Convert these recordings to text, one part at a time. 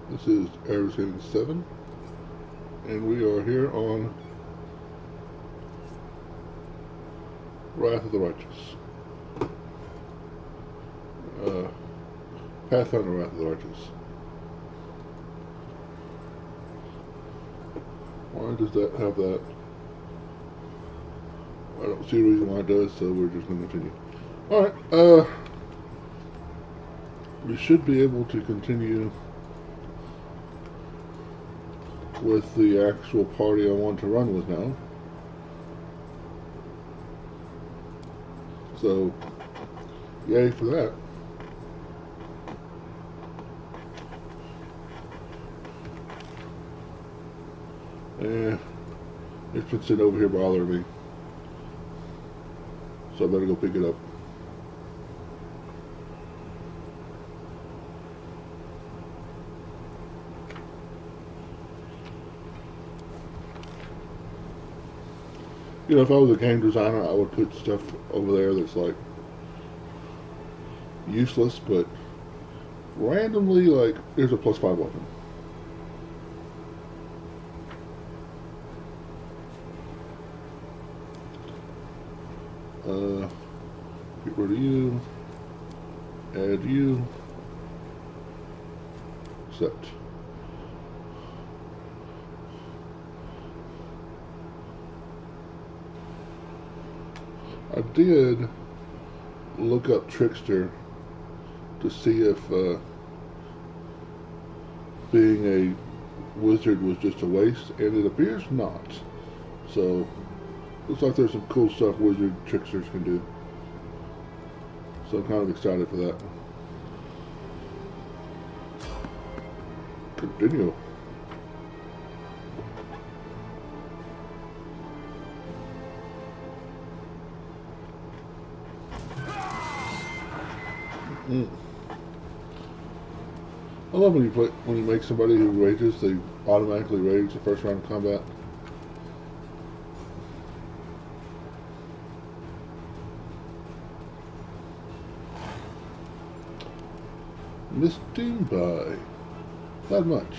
This is garrison 7, and we are here on Wrath of the Righteous. Pathfinder Wrath of the Righteous. Why does that have that? I don't see a reason why it does, so we're just going to continue. Alright, we should be able to continue with the actual party I want to run with now. So, yay for that. And it's been sitting over here bothering me. So I better go pick it up. You know, if I was a game designer, I would put stuff over there that's like useless, but randomly, like, there's a +5 weapon. Get rid of you. Add you. Accept. I did look up Trickster to see if being a wizard was just a waste, and it appears not. So, looks like there's some cool stuff wizard tricksters can do. So I'm kind of excited for that. Continue. I love when you make somebody who rages, they automatically rage the first round of combat. Missed him by not much.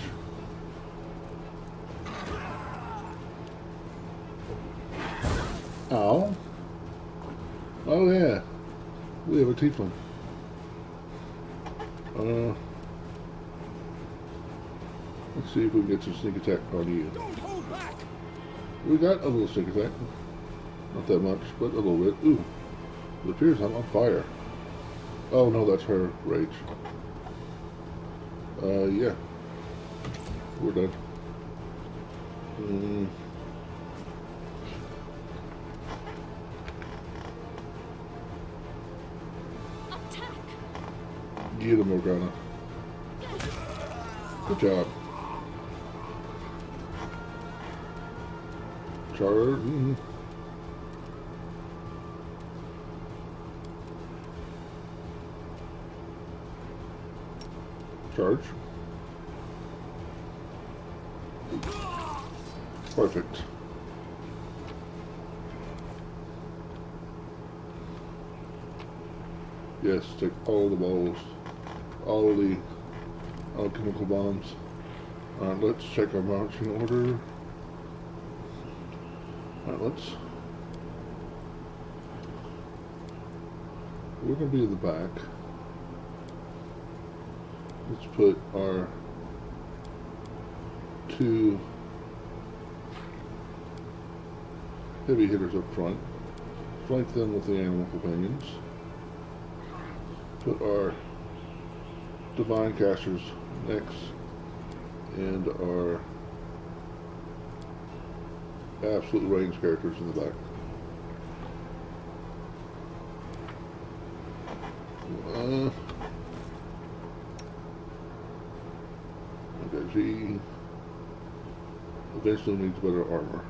Ow. Oh yeah, we have a tiefling. Let's see if we can get some sneak attack on you. We got a little sneak attack. Not that much, but a little bit. Ooh. It appears I'm on fire. Oh no, that's her rage. Yeah. We're done. Attack! Get him, Morgana. Good job. Charge. Charge. Perfect. Yes, take all the balls. All the alchemical bombs. Alright, let's check our marching order. Alright, we're going to be in the back. Let's put our 2 heavy hitters up front. Flank them with the animal companions. Put our divine casters next, and our absolute range characters in the back. Okay, she eventually needs better armor.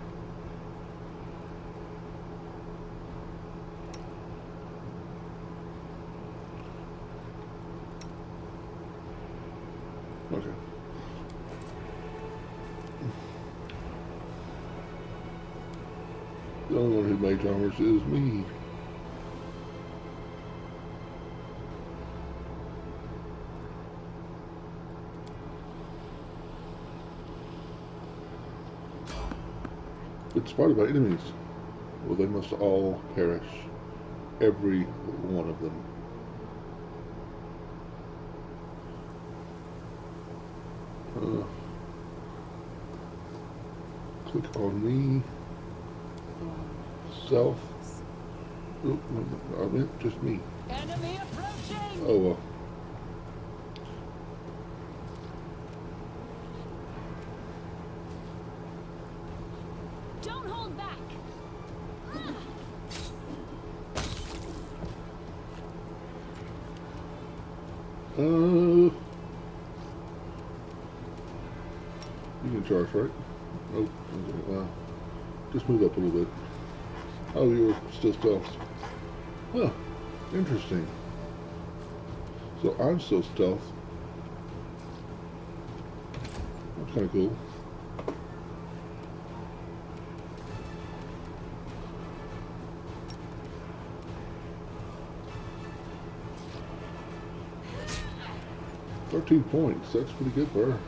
Okay. The only one who makes armors is me. Been spotted by enemies. Well, they must all perish. Every one of them. Click on me. Self. Oh, I meant just me. Enemy approaching! Oh well. Don't hold back! You can charge, right? Nope. Okay, just move up a little bit. Oh, you were still stealth. Huh. Interesting. So I'm still stealth. That's kind of cool. £13. That's pretty good for her.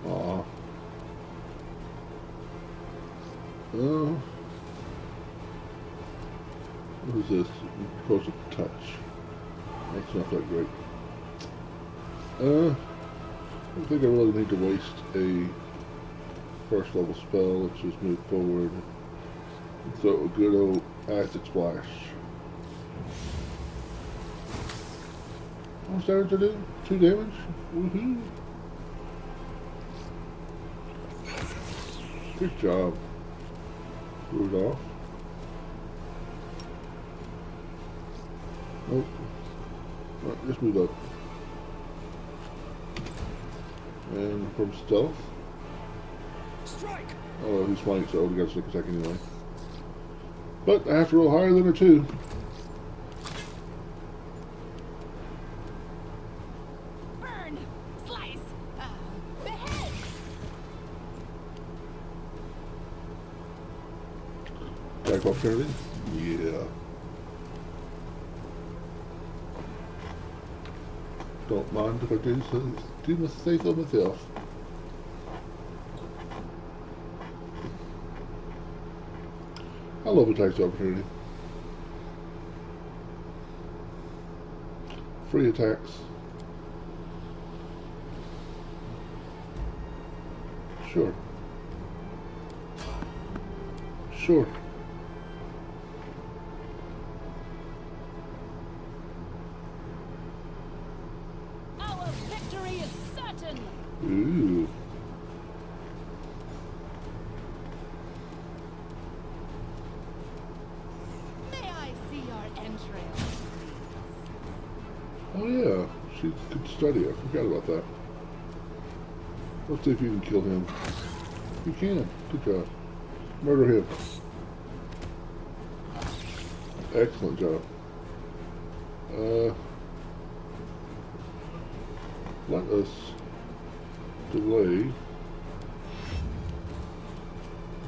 Aw. What is this? Close up touch. That's not that great. I don't think I really need to waste a first level spell. Let's just move forward and throw a good old acid splash. How much damage I do? 2 damage? Woohoo! Good job. Rudolph. Nope. Alright, just move up. And from stealth. Strike! Oh, he's flying, so we got a sneak attack anyway. But I have to roll higher than a 2. Burn! Slice! Behead! Attack opportunity? Yeah. Don't mind if I do so. Do must say so myself. I love attacks opportunity. Free attacks. Sure. Sure. Our victory is certain! Ooh. May I see your entrails, please? Oh yeah, she could study. I forgot about that. Let's see if you can kill him. You can. Good job. Murder him. Excellent job. Let us delay.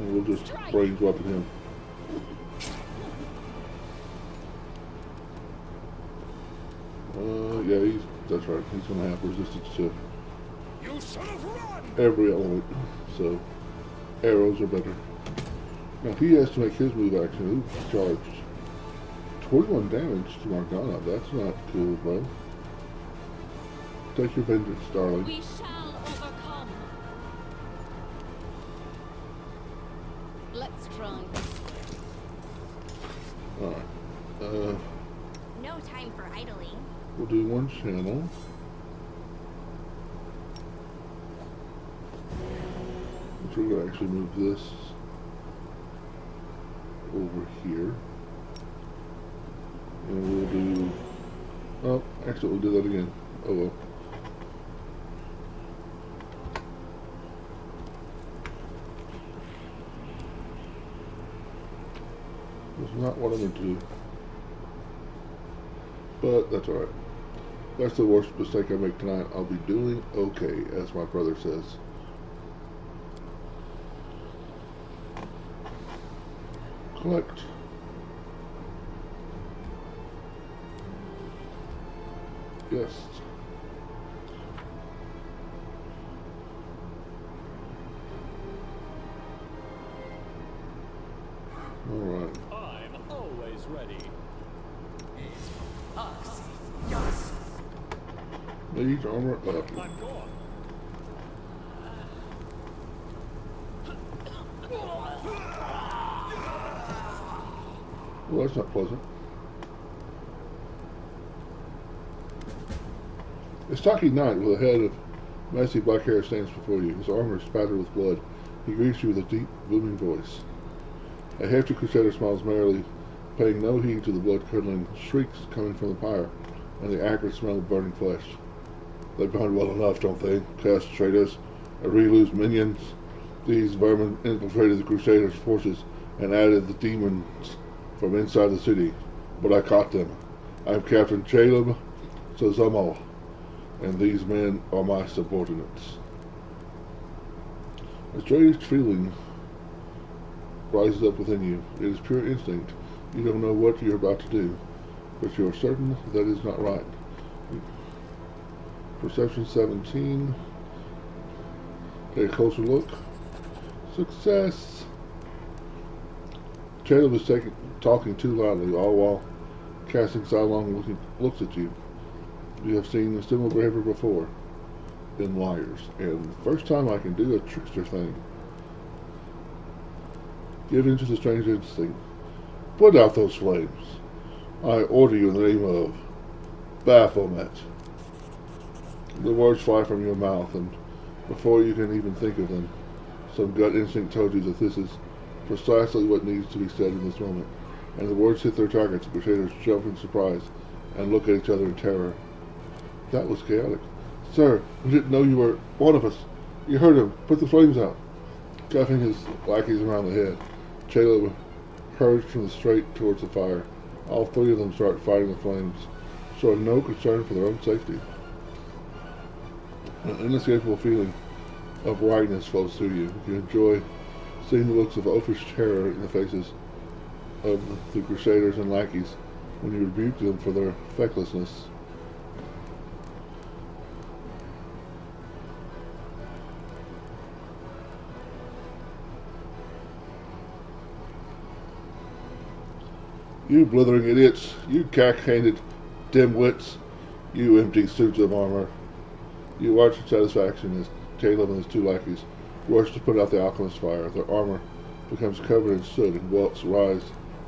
And we'll just range weapon him. Yeah, that's right. He's going to have resistance to You should have run! every element. So, arrows are better. Now, he has to make his move action. Ooh, charged. 21 damage to Morgana. That's not cool, bro. Take your vengeance, darling. We shall overcome. Let's try this. Alright. No time for idling. We'll do one channel. Which we're going to actually move this over here. And we'll do... Oh, actually we'll do that again. Oh well. That's not what I meant to do. But that's alright. That's the worst mistake I make tonight. I'll be doing okay, as my brother says. Collect. Yes. Mage armor up. I'm gone. Well, that's not pleasant. A stocky knight with a head of messy black hair stands before you. His armor is spattered with blood. He greets you with a deep, booming voice. A hefty crusader smiles merrily, paying no heed to the blood-curdling shrieks coming from the pyre and the acrid smell of burning flesh. They burn well enough, don't they? Cursed traitors, Arilu's minions. These vermin infiltrated the crusaders' forces and added the demons from inside the city. But I caught them. I'm Captain Caleb Suzumo, and these men are my subordinates. A strange feeling rises up within you. It is pure instinct. You don't know what you're about to do, but you are certain that is not right. Perception 17. Take a closer look. Success! Caleb is talking too loudly, all while casting sidelong looks at you. You have seen a similar behavior before in liars, and first time I can do a trickster thing. Give in to the strange instinct. Put out those flames. I order you in the name of Baphomet. The words fly from your mouth, and before you can even think of them, some gut instinct told you that this is precisely what needs to be said in this moment. And the words hit their targets. The Crusaders jump in surprise and look at each other in terror. That was chaotic. Sir, we didn't know you were one of us. You heard him. Put the flames out. Cuffing his lackeys around the head, Caleb hurried from the straight towards the fire. All three of them start fighting the flames, showing no concern for their own safety. An inescapable feeling of rightness flows through you. You enjoy seeing the looks of oafish terror in the faces of the Crusaders and lackeys when you rebuke them for their fecklessness. You blithering idiots, you cack-handed dimwits, you empty suits of armor. You watch with satisfaction as Caleb and his two lackeys rush to put out the alchemist's fire. Their armor becomes covered in soot and welts rise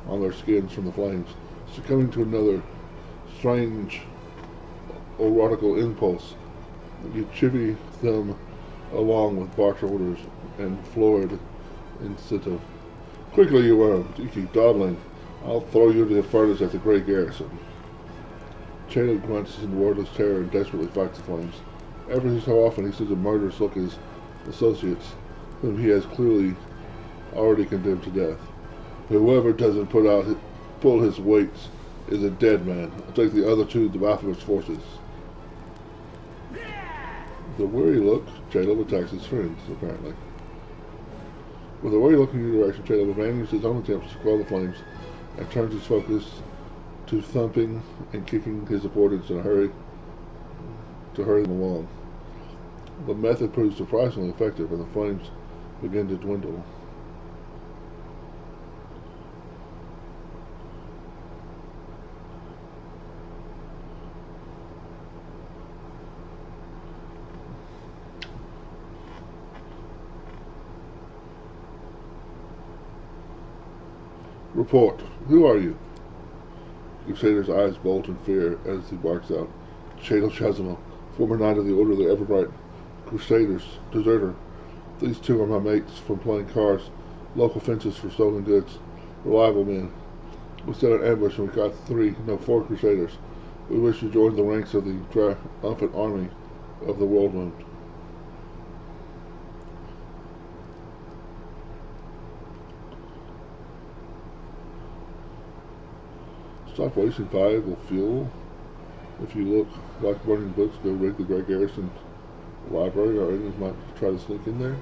on their skins from the flames, succumbing to another strange erotical impulse. You chivvy them along with barked orders and florid incentive. Quickly, you worms, you keep dawdling. I'll throw you to the furnace at the great garrison. Caleb grunts in wordless terror and desperately fights the flames. Every so often he sees a murderous look at his associates, whom he has clearly already condemned to death. Whoever doesn't pull his weights is a dead man. I'll take the other two to Baphomet's forces. With a weary look, Caleb attacks his friends, apparently. With a weary look in your direction, Caleb abandons his own attempts to quell the flames and turns his focus to thumping and kicking his opponents in a hurry to hurry them along. The method proves surprisingly effective, and the flames begin to dwindle. Report. Who are you? The Crusader's eyes bulge in fear as he barks out. Shadel Shazama, former knight of the Order of the Everbright Crusaders, deserter. These two are my mates from playing cards, local fences for stolen goods, reliable men. We set an ambush and we got 4 Crusaders. We wish to join the ranks of the triumphant army of the Whirlwind. Stop wasting valuable fuel. If you look like burning books, go raid the Great Garrison library. Our enemies might try to sneak in there.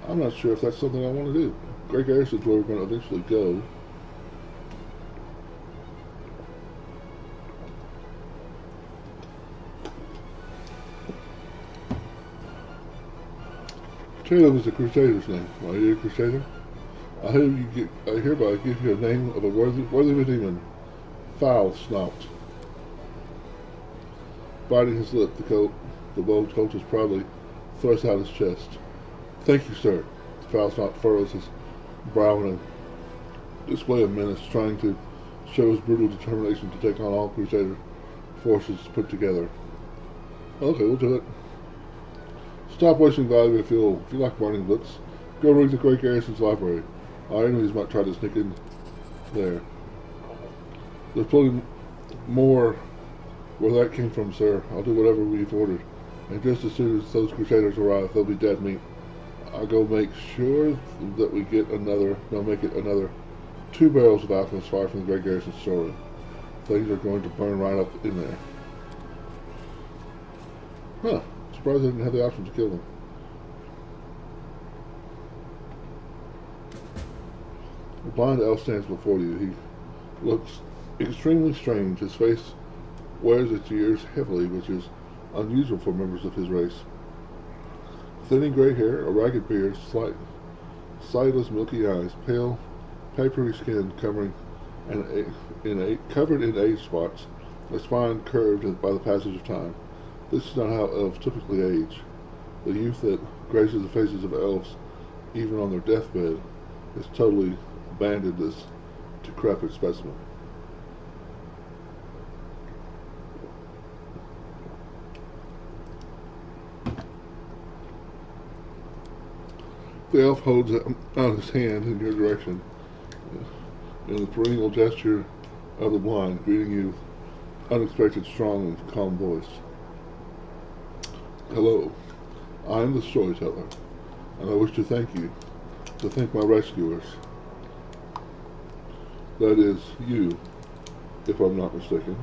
I'm not sure if that's something I want to do. Great Garrison is where we're going to eventually go. Caleb is a crusader's name. Are you a crusader? I hereby give you a name of a worthy of a demon. Foul snout. Biting his lip, the bold cultist proudly thrusts out his chest. Thank you, sir. The foul snout furrows his brow in a display of menace, trying to show his brutal determination to take on all crusader forces put together. Okay, we'll do it. Stop wasting valuable fuel. If you like burning blitz, go ring the Great Garrison's library. Our enemies might try to sneak in there. There's plenty more where that came from, sir. I'll do whatever we've ordered. And just as soon as those crusaders arrive, they'll be dead meat. I'll go make sure that we get another 2 barrels of alchemist fire from the Great Garrison storeroom. Things are going to burn right up in there. Huh. Surprised I didn't have the option to kill them. The blind elf stands before you. He looks extremely strange. His face wears its years heavily, which is unusual for members of his race. Thinning gray hair, a ragged beard, sightless milky eyes, pale, papery skin covered in age spots, a spine curved by the passage of time. This is not how elves typically age. The youth that graces the faces of elves, even on their deathbed, is totally abandoned this decrepit specimen. The elf holds out his hand in your direction, in the perennial gesture of the blind, greeting you unexpected, strong, and calm voice. Hello, I am the storyteller, and I wish to thank my rescuers. That is you, if I'm not mistaken.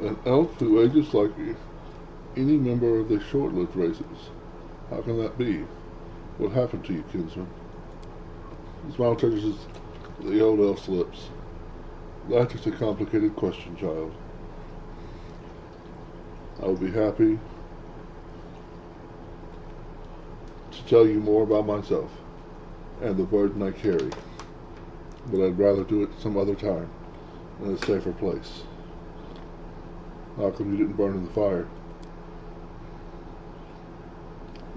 An elf who ages like any member of the short-lived races. How can that be? What happened to you, kinsman? The smile touches the old elf's lips. That is a complicated question, child. I would be happy to tell you more about myself and the burden I carry, but I'd rather do it some other time in a safer place. How come you didn't burn in the fire?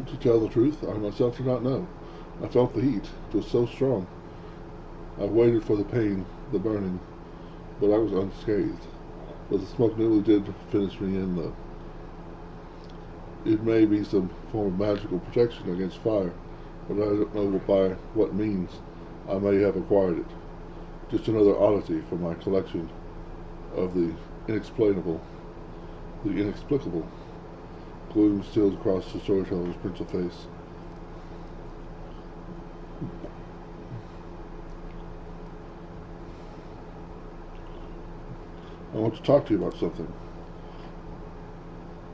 To tell the truth, I myself do not know. I felt the heat. It was so strong. I waited for the pain, the burning, but I was unscathed. But the smoke nearly did finish me in, though. It may be some form of magical protection against fire, but I don't know by what means I may have acquired it. Just another oddity from my collection of the inexplicable. Gloom steals across the storyteller's pencil face. I want to talk to you about something.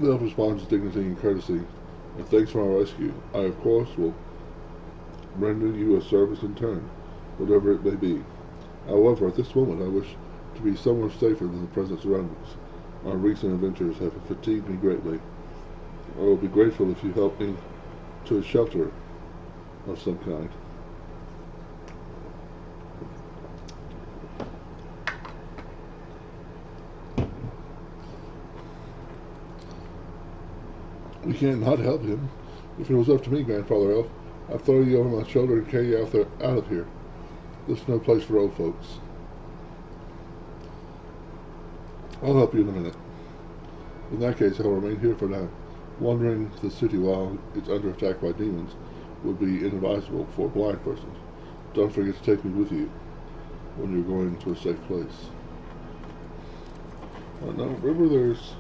The elf responds with dignity and courtesy. And thanks for my rescue. I, of course, will render you a service in turn, whatever it may be. However, at this moment, I wish to be somewhere safer than the present surroundings. My recent adventures have fatigued me greatly. I will be grateful if you help me to a shelter of some kind. We can't not help him. If it was up to me, Grandfather Elf, I'd throw you over my shoulder and carry you out of here. This is no place for old folks. I'll help you in a minute. In that case, I'll remain here for now. Wandering the city while it's under attack by demons would be inadvisable for a blind person. Don't forget to take me with you when you're going to a safe place. Now, remember there's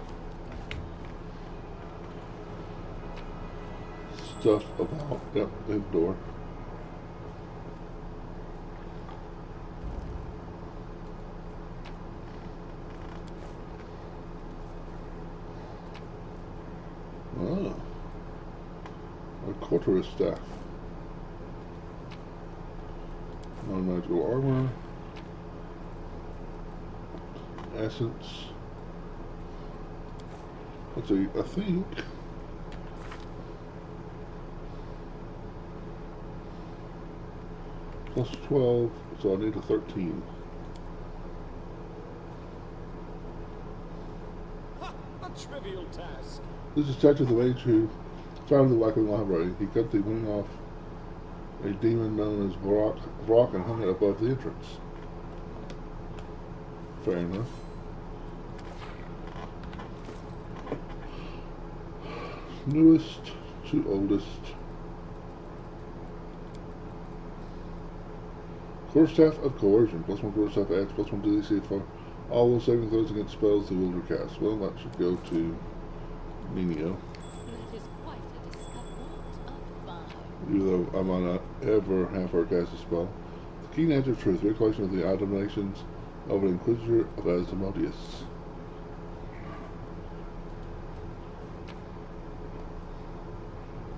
stuff about, yep, there's the door. Ah, a quarter's staff. Non-magical armor. essence. Let's see, I think plus 12, so I need a 13. Ha! A trivial task. This is statue of the mage who founded the Wackerly Library. He cut the wing off a demon known as Vrock and hung it above the entrance. Fair enough. Newest to oldest. Quarterstaff of Coercion. +1 quarterstaff adds +1 to DC for all will saving throws against spells the wielder casts. Well, that should go to Nino. That is quite a discovery of fun. Even though I might not ever have her cast a spell. The Keen Edge of Truth. Recollection of the abominations of an Inquisitor of Asmodeus.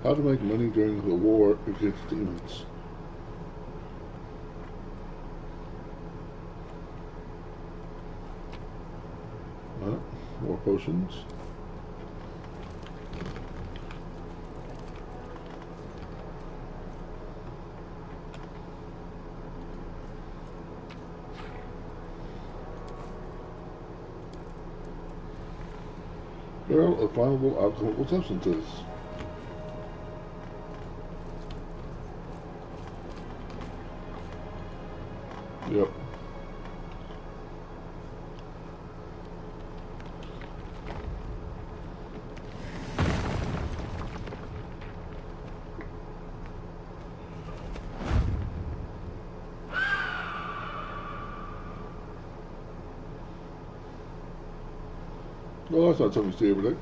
How to make money during the war against demons. More potions. Barrel of flammable alchemical substances. Yep. Well, that's not something you see every day.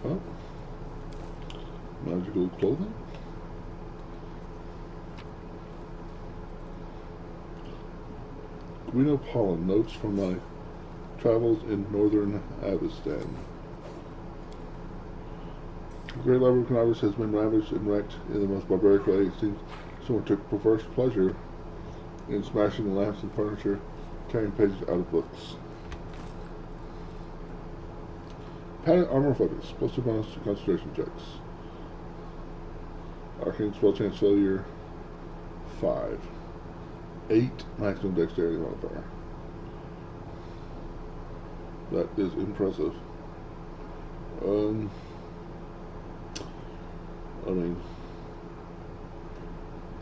Oh. Magical clothing. Guino pollen. Notes from my travels in northern Avestan. The great library of Cannabis has been ravaged and wrecked in the most barbaric way. It seems someone took perverse pleasure in smashing lamps and furniture, tearing pages out of books. Pattern armor focus. +2 bonus to concentration checks. Arcane spell chance failure 5. 8 maximum dexterity modifier. That is impressive. I mean,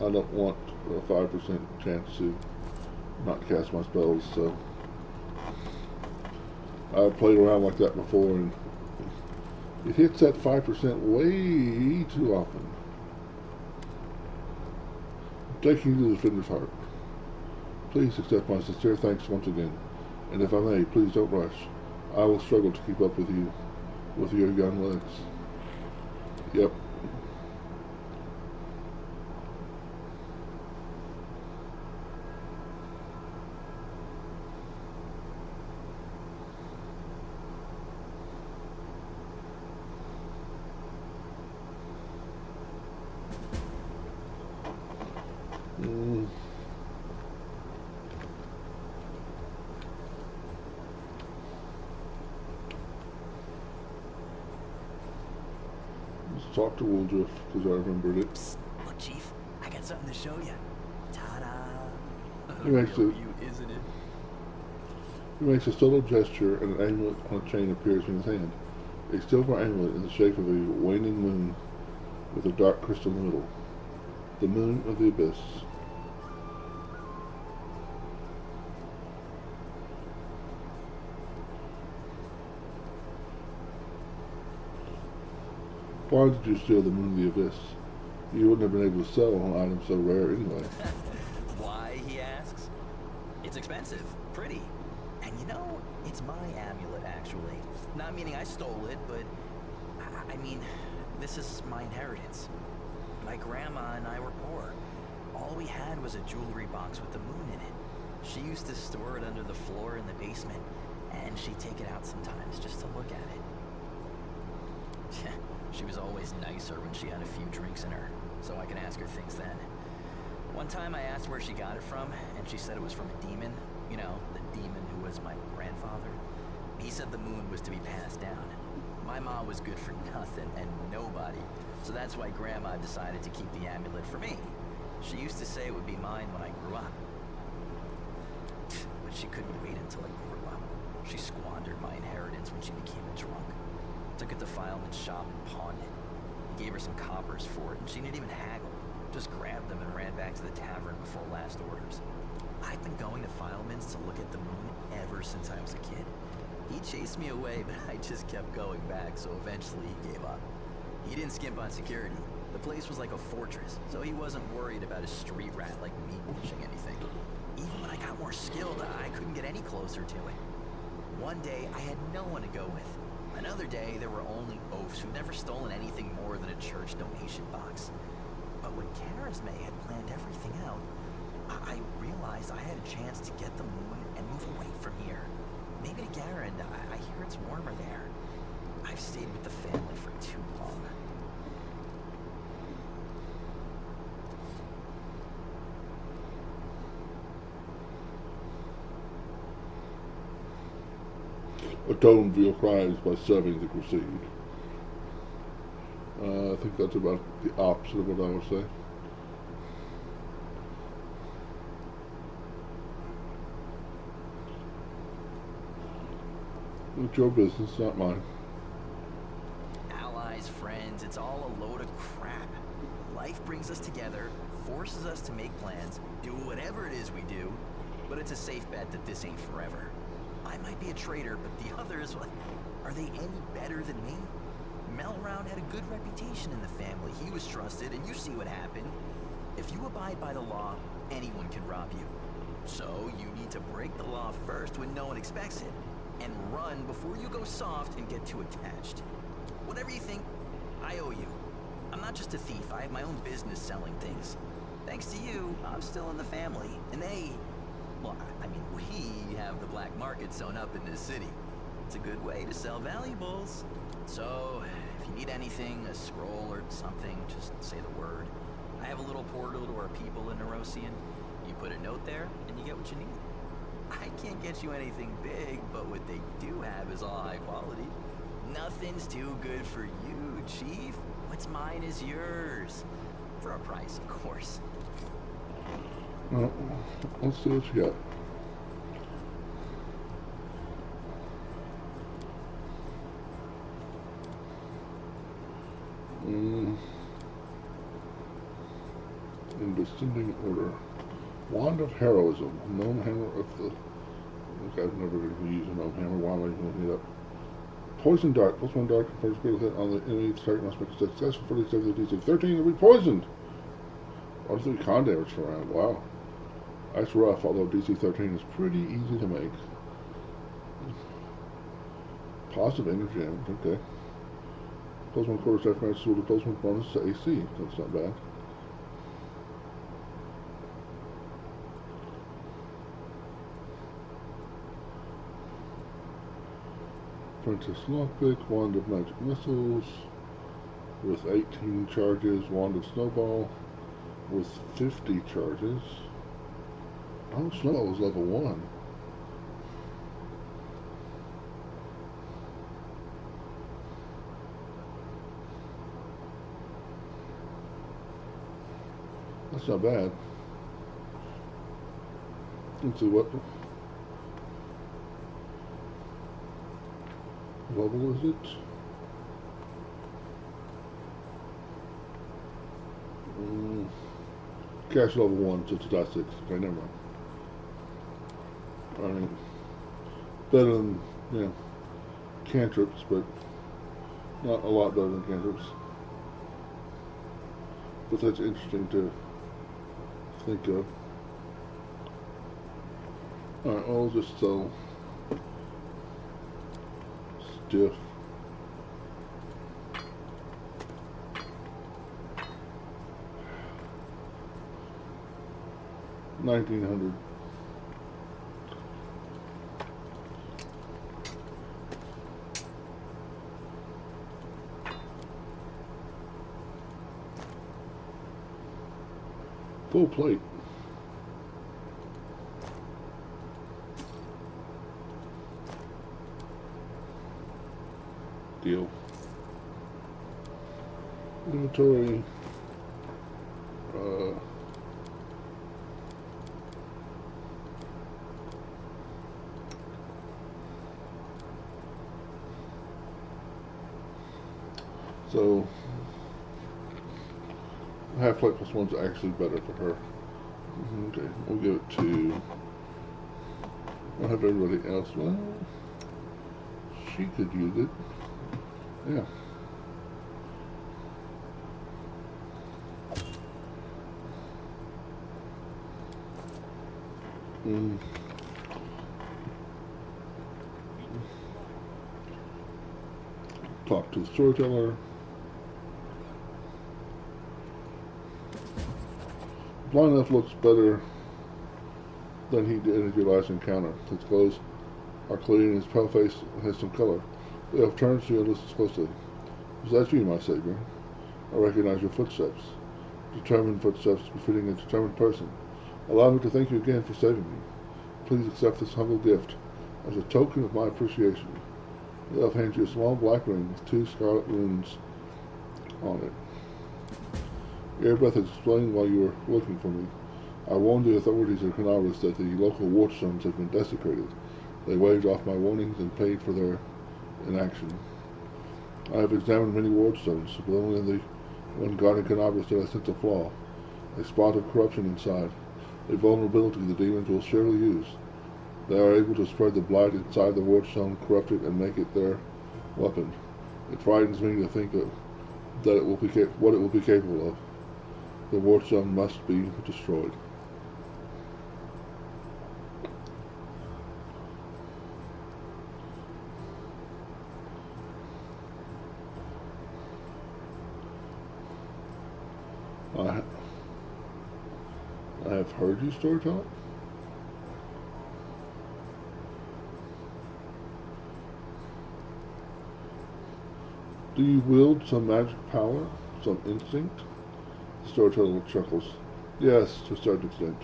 I don't want a 5% chance to not cast my spells, so I've played around like that before, and it hits that 5% way too often. Taking to the defender's heart. Please accept my sincere thanks once again, and if I may, please don't rush. I will struggle to keep up with you, with your young legs. Yep. Let's talk to Woodruff, because I remembered it. Psst. Look, Chief, I got something to show you. Ta-da! He makes a, isn't it? he makes a subtle gesture, and an amulet on a chain appears in his hand. A silver amulet in the shape of a waning moon with a dark crystal in the middle. The moon of the abyss. Why did you steal the moon of the abyss? You wouldn't have been able to sell an item so rare anyway. Why, he asks? It's expensive, pretty. And you know, it's my amulet, actually. Not meaning I stole it, but I mean, this is my inheritance. My grandma and I were poor. All we had was a jewelry box with the moon in it. She used to store it under the floor in the basement, and she'd take it out sometimes just to look at it. She was always nicer when she had a few drinks in her, so I could ask her things then. One time I asked where she got it from, and she said it was from a demon. You know, the demon who was my grandfather. He said the moon was to be passed down. My mom was good for nothing and nobody, so that's why Grandma decided to keep the amulet for me. She used to say it would be mine when I grew up. But she couldn't wait until I grew up. She squandered my inheritance when she became a drunk. Took it to Fileman's shop and pawned it. He gave her some coppers for it, and she didn't even haggle. Just grabbed them and ran back to the tavern before last orders. I've been going to Fileman's to look at the moon ever since I was a kid. He chased me away, but I just kept going back, so eventually he gave up. He didn't skimp on security. The place was like a fortress, so he wasn't worried about a street rat like me pushing anything. Even when I got more skilled, I couldn't get any closer to it. One day, I had no one to go with. Another day, there were only oafs who'd never stolen anything more than a church donation box. But when Karazme had planned everything out, I realized I had a chance to get the moon and move away from here. Maybe to Garand. I hear it's warmer there. I've stayed with the family for too long. Atone for your crimes by serving the crusade. I think that's about the opposite of what I would say. It's your business, not mine. Allies, friends, it's all a load of crap. Life brings us together, forces us to make plans, do whatever it is we do, but it's a safe bet that this ain't forever. I might be a traitor, but the others, are they any better than me? Melround had a good reputation in the family. He was trusted, and you see what happened. If you abide by the law, anyone can rob you. So you need to break the law first when no one expects it, and run before you go soft and get too attached. Whatever you think, I owe you. I'm not just a thief. I have my own business selling things. Thanks to you, I'm still in the family, and we have the black market sewn up in this city. It's a good way to sell valuables. So, if you need anything, a scroll or something, just say the word. I have a little portal to our people in Nerosian. You put a note there, and you get what you need. I can't get you anything big, but what they do have is all high quality. Nothing's too good for you, Chief. What's mine is yours. For a price, of course. Well, let's see what you got. In descending order. Wand of Heroism. Gnome Hammer of the... Okay, I've never used a Gnome Hammer. Why am I even looking it up? Poison Dart. Plus one dart confers critical hit on the enemy. The target must make a success for 47 of DC 13 to be poisoned. R3 con damage per round. Wow. That's rough, although DC 13 is pretty easy to make. Positive energy damage. Okay. Plus one quarter attack match with a plus one bonus to AC. That's not bad. Princess Lockpick, Wand of Magic Missiles with 18 charges, Wand of Snowball with 50 charges. Oh, Snowball was level 1. That's not bad. Let's see what level is it? Cash level 1, so it's a .6. Okay, never mind. Alright. Better than, cantrips, but not a lot better than cantrips. But that's interesting to think of. Alright, I'll just sell stiff. $1,900. Full plate. Deal. Inventory. So half-life plus one's actually better for her. Okay, we'll give it to. I'll have everybody else. Well, she could use it. Yeah. Talk to the storyteller. Blind Elf looks better than he did in your last encounter. His clothes are clean and his pale face has some color. The elf turns to you and listens closely. Is that you, my savior? I recognize your footsteps. Determined footsteps befitting a determined person. Allow me to thank you again for saving me. Please accept this humble gift as a token of my appreciation. The elf hands you a small black ring with 2 scarlet runes on it. Airbreath has explained why you were looking for me. I warned the authorities of Canaris that the local watchstones had been desecrated. They waved off my warnings and paid for their inaction. I have examined many wardstones, but only in the one guarding Canaris did I sense a flaw, a spot of corruption inside, a vulnerability the demons will surely use. They are able to spread the blight inside the wardstone, corrupt it, and make it their weapon. It frightens me to think of that it will be what it will be capable of. The wardstone must be destroyed. I have heard you storytell it. Do you wield some magic power, some instinct? The storyteller chuckles. Yes, to a certain extent,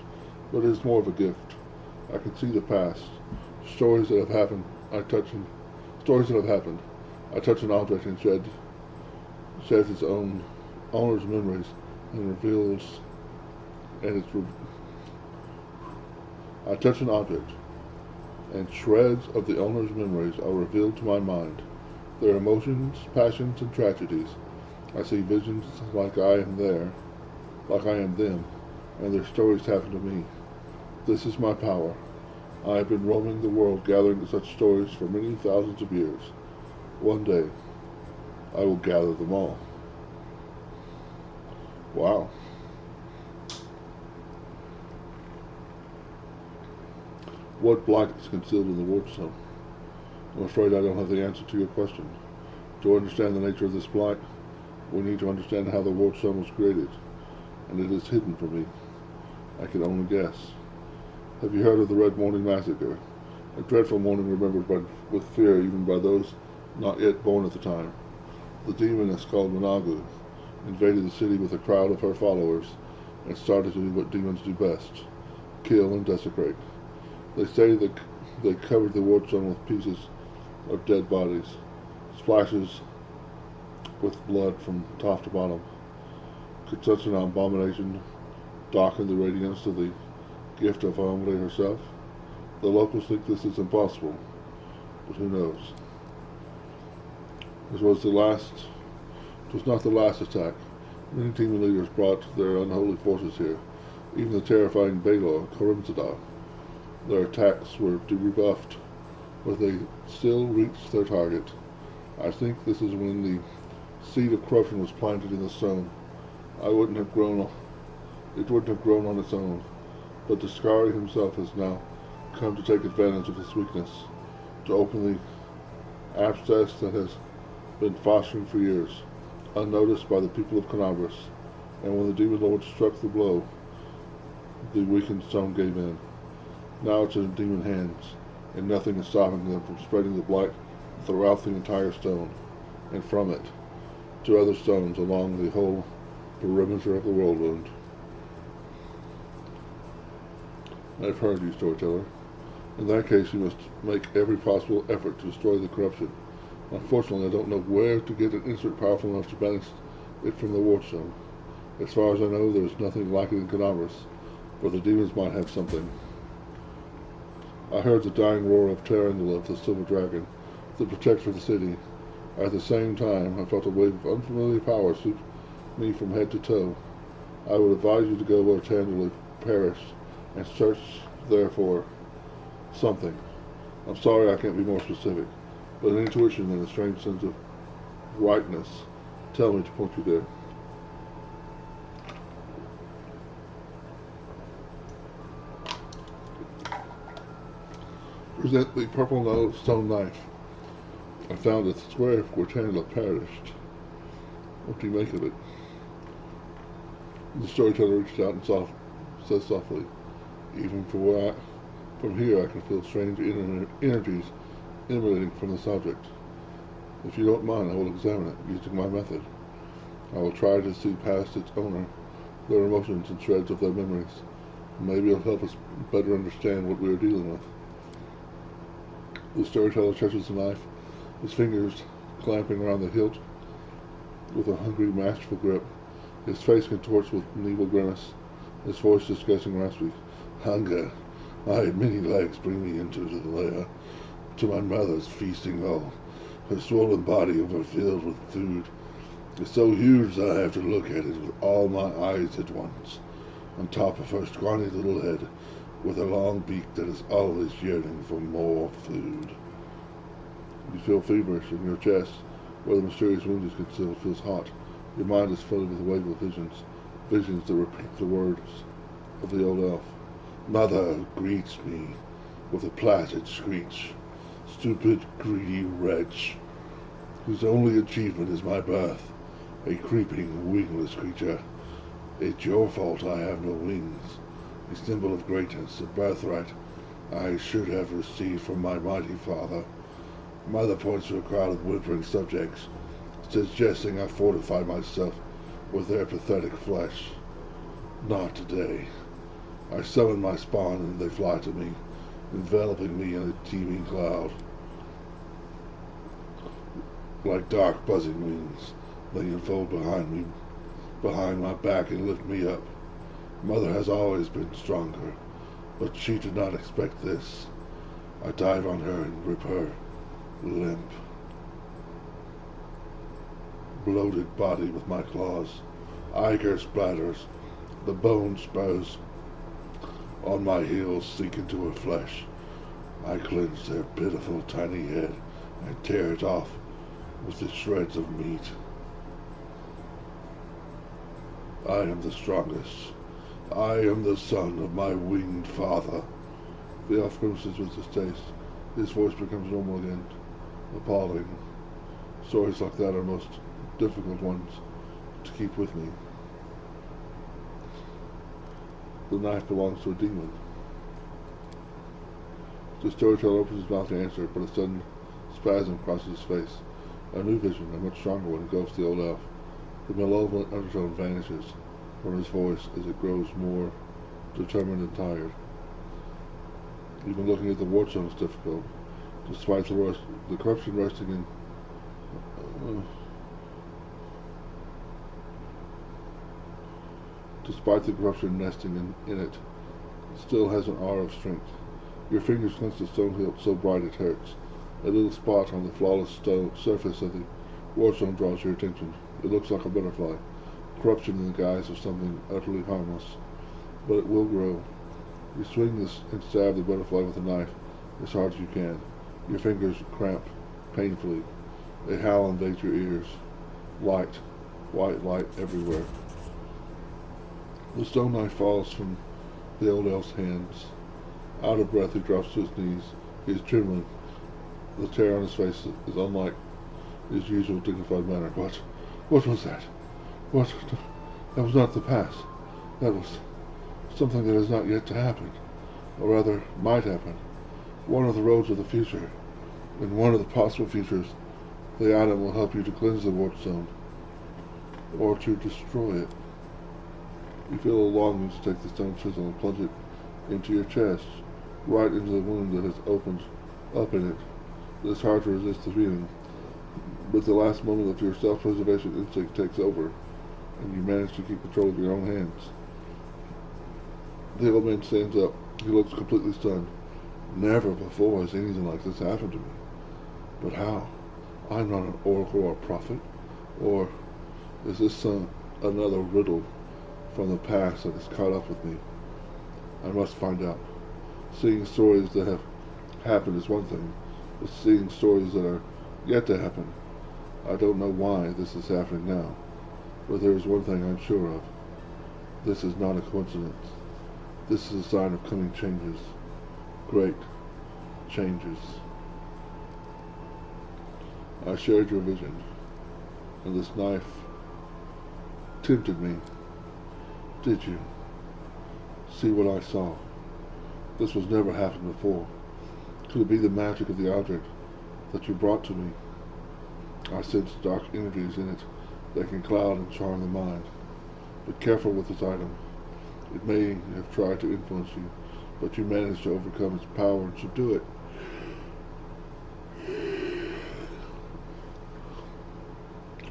but it is more of a gift. I can see the past, stories that have happened. Stories that have happened. I touch an object and sheds its own owner's memories and reveals. I touch an object, and shreds of the owner's memories are revealed to my mind. Their emotions, passions, and tragedies. I see visions like I am them, and their stories happen to me. This is my power. I have been roaming the world gathering such stories for many thousands of years. One day, I will gather them all. Wow. What blight is concealed in the wardstone? I'm afraid I don't have the answer to your question. To understand the nature of this blight, we need to understand how the wardstone was created, and it is hidden from me. I can only guess. Have you heard of the Red Morning Massacre? A dreadful morning remembered with fear even by those not yet born at the time. The demoness called Managu invaded the city with a crowd of her followers and started to do what demons do best, kill and desecrate. They say that they covered the wardstone with pieces of dead bodies, splashes with blood from top to bottom. Could such an abomination darken the radiance of the gift of Ombre herself? The locals think this is impossible, but who knows? It was not the last attack. Many demon leaders brought their unholy forces here, even the terrifying Baylor, Karimzadar. Their attacks were rebuffed, but they still reached their target. I think this is when the seed of corruption was planted in the stone. It wouldn't have grown on its own, but Discari himself has now come to take advantage of this weakness, to open the abscess that has been fostering for years, unnoticed by the people of Canabras, and when the demon lord struck the blow, the weakened stone gave in. Now it's in demon hands, and nothing is stopping them from spreading the blight throughout the entire stone, and from it, to other stones along the whole perimeter of the whirlwind. I've heard you, storyteller. In that case, you must make every possible effort to destroy the corruption. Unfortunately, I don't know where to get an insert powerful enough to banish it from the Wardstone. As far as I know, there is nothing like it in Canavras, but the demons might have something. I heard the dying roar of Tarandula, the Silver Dragon, the protector of the city. At the same time, I felt a wave of unfamiliar power sweep me from head to toe. I would advise you to go where Tarandula perished and search there for something. I'm sorry I can't be more specific, but an intuition and a strange sense of rightness tell me to point you there. Present the purple stone knife. I found it square where Tarandula perished. What do you make of it? The storyteller reached out and said softly, "Even from here I can feel strange energies emanating from the subject. If you don't mind, I will examine it using my method. I will try to see past its owner, their emotions and shreds of their memories. Maybe it'll help us better understand what we are dealing with." The storyteller touches the knife, his fingers clamping around the hilt with a hungry, masterful grip. His face contorts with an evil grimace, his voice disgusting raspy. "Hunger. Many legs bring me into the lair, to my mother's feasting hall. Her swollen body overfilled with food is so huge that I have to look at it with all my eyes at once. On top of her scrawny little head, with a long beak that is always yearning for more food." You feel feverish in your chest, where the mysterious wound is concealed feels hot. Your mind is flooded with a wave of visions that repeat the words of the old elf. "Mother greets me with a placid screech. Stupid, greedy wretch, whose only achievement is my birth, a creeping, wingless creature. It's your fault I have no wings. A symbol of greatness, a birthright I should have received from my mighty father." Mother points to a crowd of whimpering subjects, suggesting I fortify myself with their pathetic flesh. Not today. I summon my spawn and they fly to me, enveloping me in a teeming cloud. Like dark buzzing wings, they unfold behind my back and lift me up. Mother has always been stronger, but she did not expect this. I dive on her and rip her limp, bloated body with my claws. Ichor splatters, the bone spurs on my heels sink into her flesh. I clench their pitiful tiny head and tear it off with the shreds of meat. I am the strongest. I am the son of my winged father. The elf grimaces with distaste. His voice becomes normal again. Appalling. Stories like that are most difficult ones to keep with me. The knife belongs to a demon. The storyteller opens his mouth to answer, but a sudden spasm crosses his face. A new vision, a much stronger one, engulfs the old elf. The malevolent undertone vanishes from his voice as it grows more determined and tired. Even looking at the Wardstone is difficult, despite the corruption resting in despite the corruption nesting in it, still has an aura of strength. Your fingers clench the stone hilt so bright it hurts. A little spot on the flawless stone surface of the Wardstone draws your attention. It looks like a butterfly, corruption in the guise of something utterly harmless. But it will grow. You swing this and stab the butterfly with a knife as hard as you can. Your fingers cramp painfully. A howl invades your ears. Light, white light everywhere. The stone knife falls from the old elf's hands. Out of breath, he drops to his knees. He is trembling. The terror on his face is unlike his usual dignified manner. What was that? What? That was not the past. That was something that has not yet to happen. Or rather, might happen. One of the roads of the future. In one of the possible futures, the item will help you to cleanse the Wardstone, or to destroy it. You feel a longing to take the stone chisel and plunge it into your chest, right into the wound that has opened up in it. It's hard to resist the feeling, but the last moment of your self-preservation instinct takes over, and you manage to keep control of your own hands. The old man stands up. He looks completely stunned. Never before has anything like this happened to me. But how? I'm not an oracle or a prophet. Or is this another riddle from the past that has caught up with me? I must find out. Seeing stories that have happened is one thing, but seeing stories that are yet to happen, I don't know why this is happening now. But there is one thing I'm sure of. This is not a coincidence. This is a sign of coming changes. Great changes. I shared your vision, and this knife tempted me. Did you? See what I saw. This was never happened before. Could it be the magic of the object that you brought to me? I sense dark energies in it that can cloud and charm the mind. Be careful with this item. It may have tried to influence you, but you managed to overcome its power and subdue it.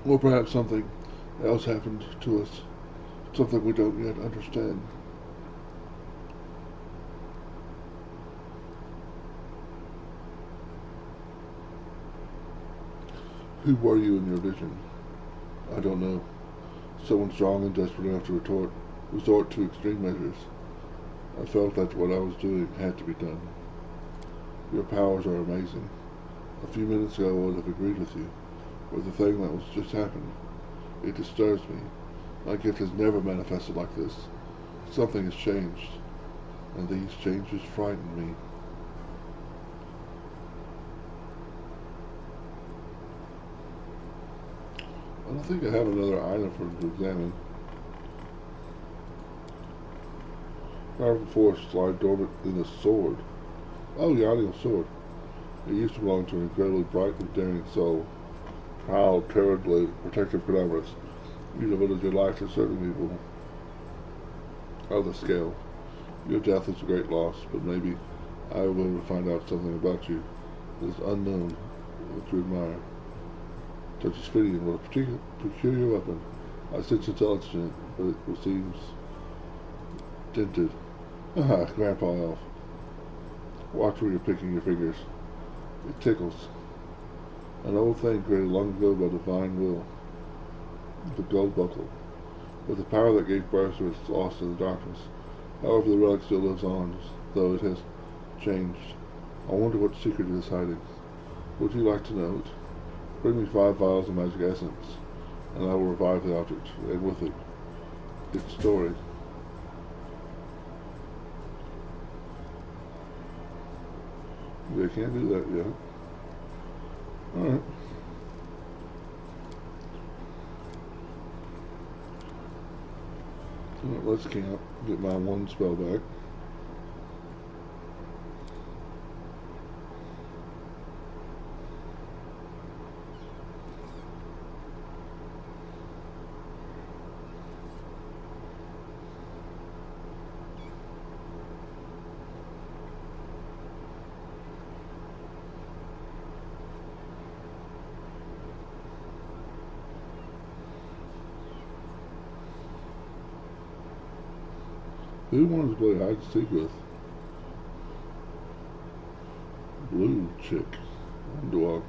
Or perhaps something else happened to us, something we don't yet understand. Who were you in your vision? I don't know. Someone strong and desperate enough to resort to extreme measures. I felt that what I was doing had to be done. Your powers are amazing. A few minutes ago I would have agreed with you, but the thing that was just happened, it disturbs me. My gift has never manifested like this. Something has changed, and these changes frighten me. I don't think I have another item for him to examine. Powerful force lied dormant in the sword. Oh, Yanni's sword. It used to belong to an incredibly bright and daring soul. How terribly protective Cadaverous. You devoted your life to serving people of the scale. Your death is a great loss, but maybe I will be able to find out something about you that is unknown that you admire. Touch is fitting with a peculiar weapon. I sense intelligence in it, but it seems dented. Aha, Grandpa Elf. Watch where you're picking your fingers. It tickles. An old thing created long ago by divine will. The gold buckle. With the power that gave birth to its lost in the darkness. However, the relic still lives on, though it has changed. I wonder what secret it is hiding. Would you like to know it? Bring me 5 vials of magic essence, and I will revive the object, and with it, its story. They can't do that yet. Alright. Alright, let's camp. Get my 1 spell back. Who wanted to play hide and seek with? Blue chick. Dog.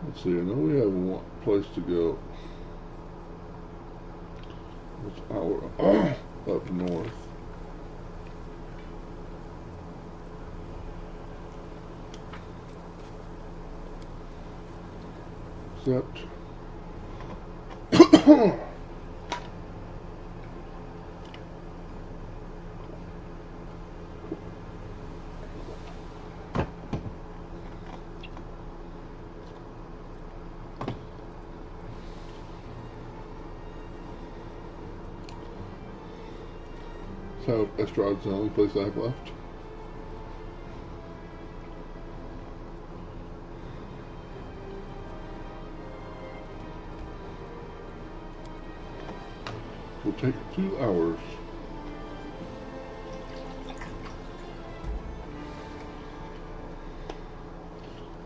Let's see, I know we have one place to go. It's our up north. Except how Estrade's the only place I have left. Will take 2 hours.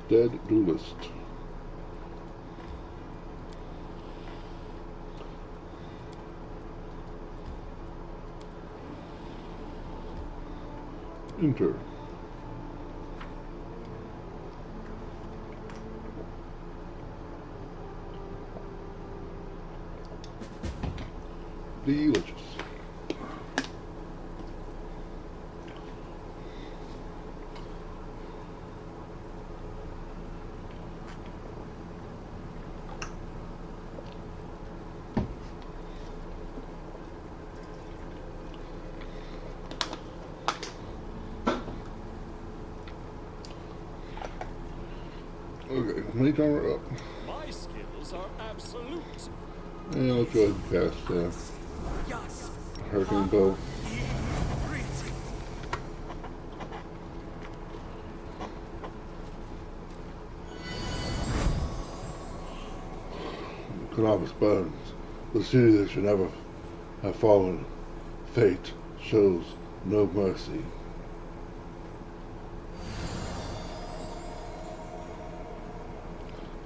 Dead duelist. Enter. Delicious. Okay, make armor up. My skills are absolute. And let's go ahead and cast Hurricane Bow. Cannabis burns. The city that should never have fallen. Fate shows no mercy.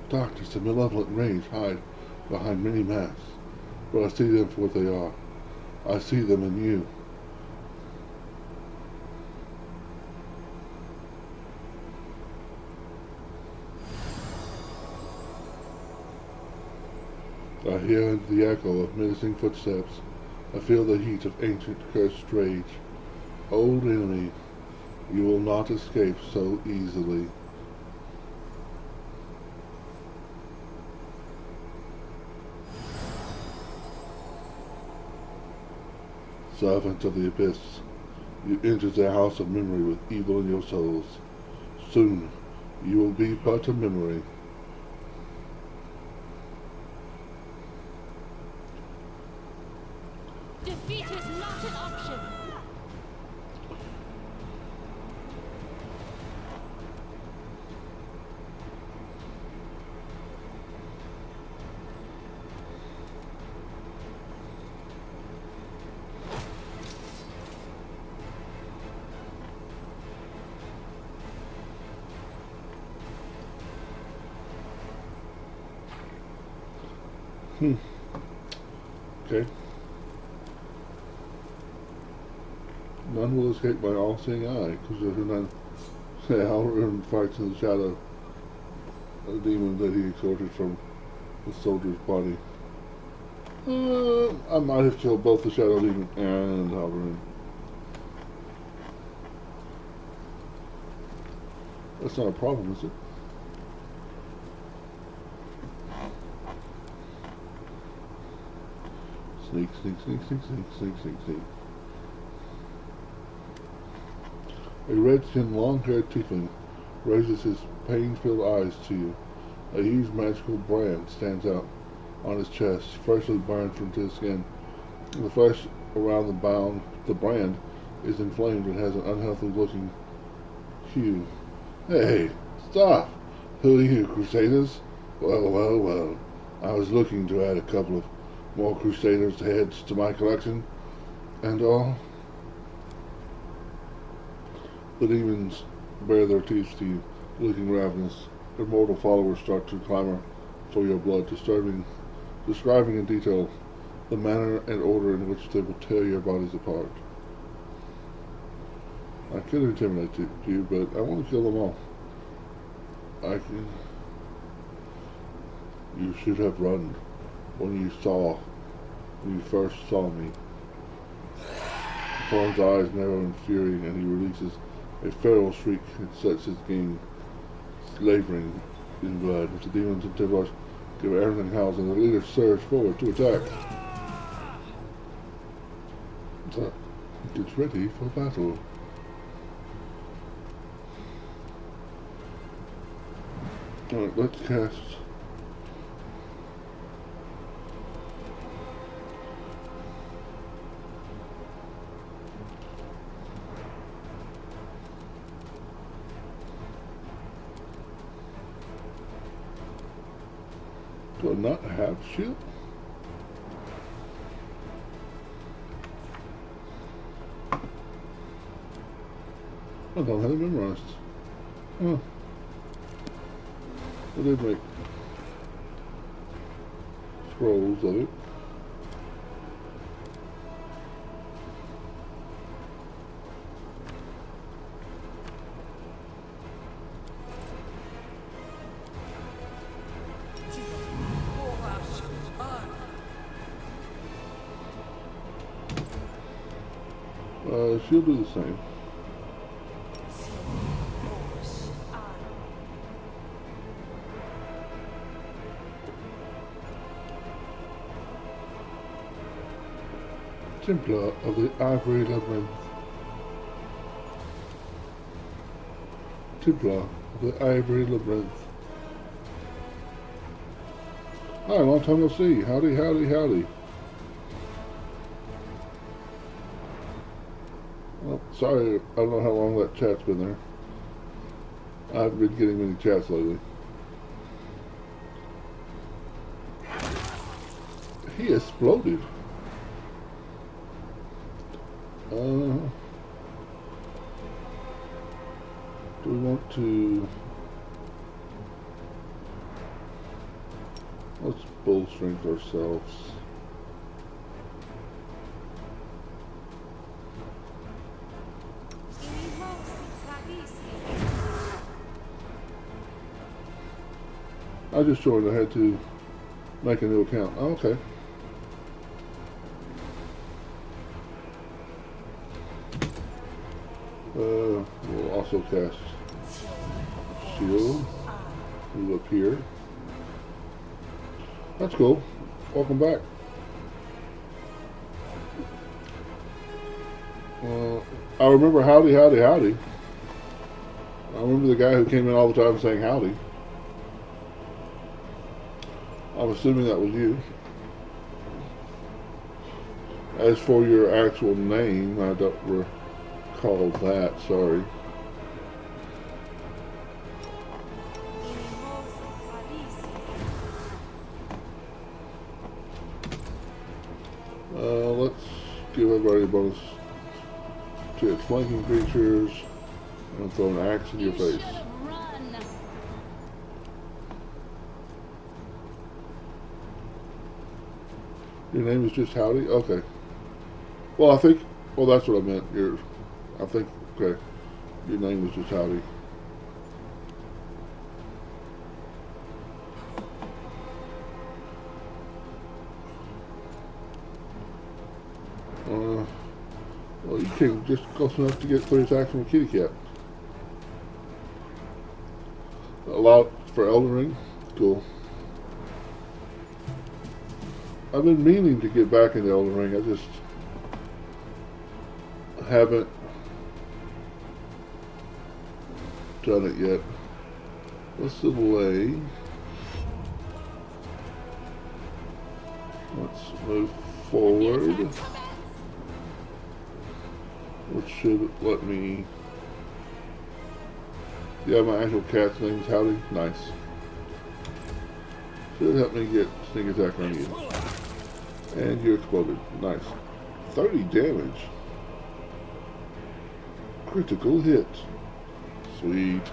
Darkness and malevolent rage hide behind many masks, but I see them for what they are. I see them in you. I hear the echo of menacing footsteps. I feel the heat of ancient cursed rage. Old enemy, you will not escape so easily. Servant of the Abyss, you enter the house of memory with evil in your souls. Soon, you will be but a memory. Defeat is not an option. Okay. None will escape my all-seeing eye, because there's none. Halloran fights in the shadow, a demon that he extorted from the soldier's body. I might have killed both the shadow demon and Halloran. That's not a problem, is it? Sneak, sneak, sneak, sneak, sneak, sneak, sneak, sneak. A red-skinned, long-haired tiefling raises his pain-filled eyes to you. A huge magical brand stands out on his chest, freshly burned from his skin. The flesh around the brand is inflamed and has an unhealthy-looking hue. Hey, stop! Who are you, Crusaders? Well, well, well. I was looking to add a couple of more Crusaders' heads to my collection, and all. The demons bare their teeth to you, looking ravenous. Their mortal followers start to clamor for your blood, describing in detail the manner and order in which they will tear your bodies apart. I could intimidate you, but I want to kill them all. You should have run when you first saw me. Thorn's eyes narrow in fury, and he releases a feral shriek and sets his gang slavering in blood. With the demons of Tivosh give everything howls, and the leaders surge forward to attack. Get ready for battle. Alright, let's cast Do I not have shield? I don't have it memorized. Huh. I did make scrolls of it. She'll do the same. Templar of the Ivory Labyrinth. Templar of the Ivory Labyrinth. Hi, long time no see. Howdy, howdy, howdy. Well, sorry, I don't know how long that chat's been there. I haven't been getting many chats lately. He exploded. Do we want to... Let's bull strength ourselves. I just joined. I had to make a new account. Oh, okay. We'll also cast shield. Move up here. That's cool. Welcome back. I remember howdy, howdy, howdy. I remember the guy who came in all the time saying howdy. I'm assuming that was you. As for your actual name, I don't recall that, sorry. Let's give everybody a bonus to its flanking creatures and throw an axe in your face. Your name is just Howdy? Okay. Well, I think... Well, that's what I meant. I think... Okay. Your name is just Howdy. Well, you can just close enough to get 3 attacks from a kitty cat. Allowed for Elden Ring? Cool. I've been meaning to get back into Elden Ring. I just haven't done it yet. Let's delay. Let's move forward. Which should let me... Yeah, my actual cat's name is Howdy. Nice. Should help me get sneak attack on you. And you exploded. Nice. 30 damage. Critical hit. Sweet.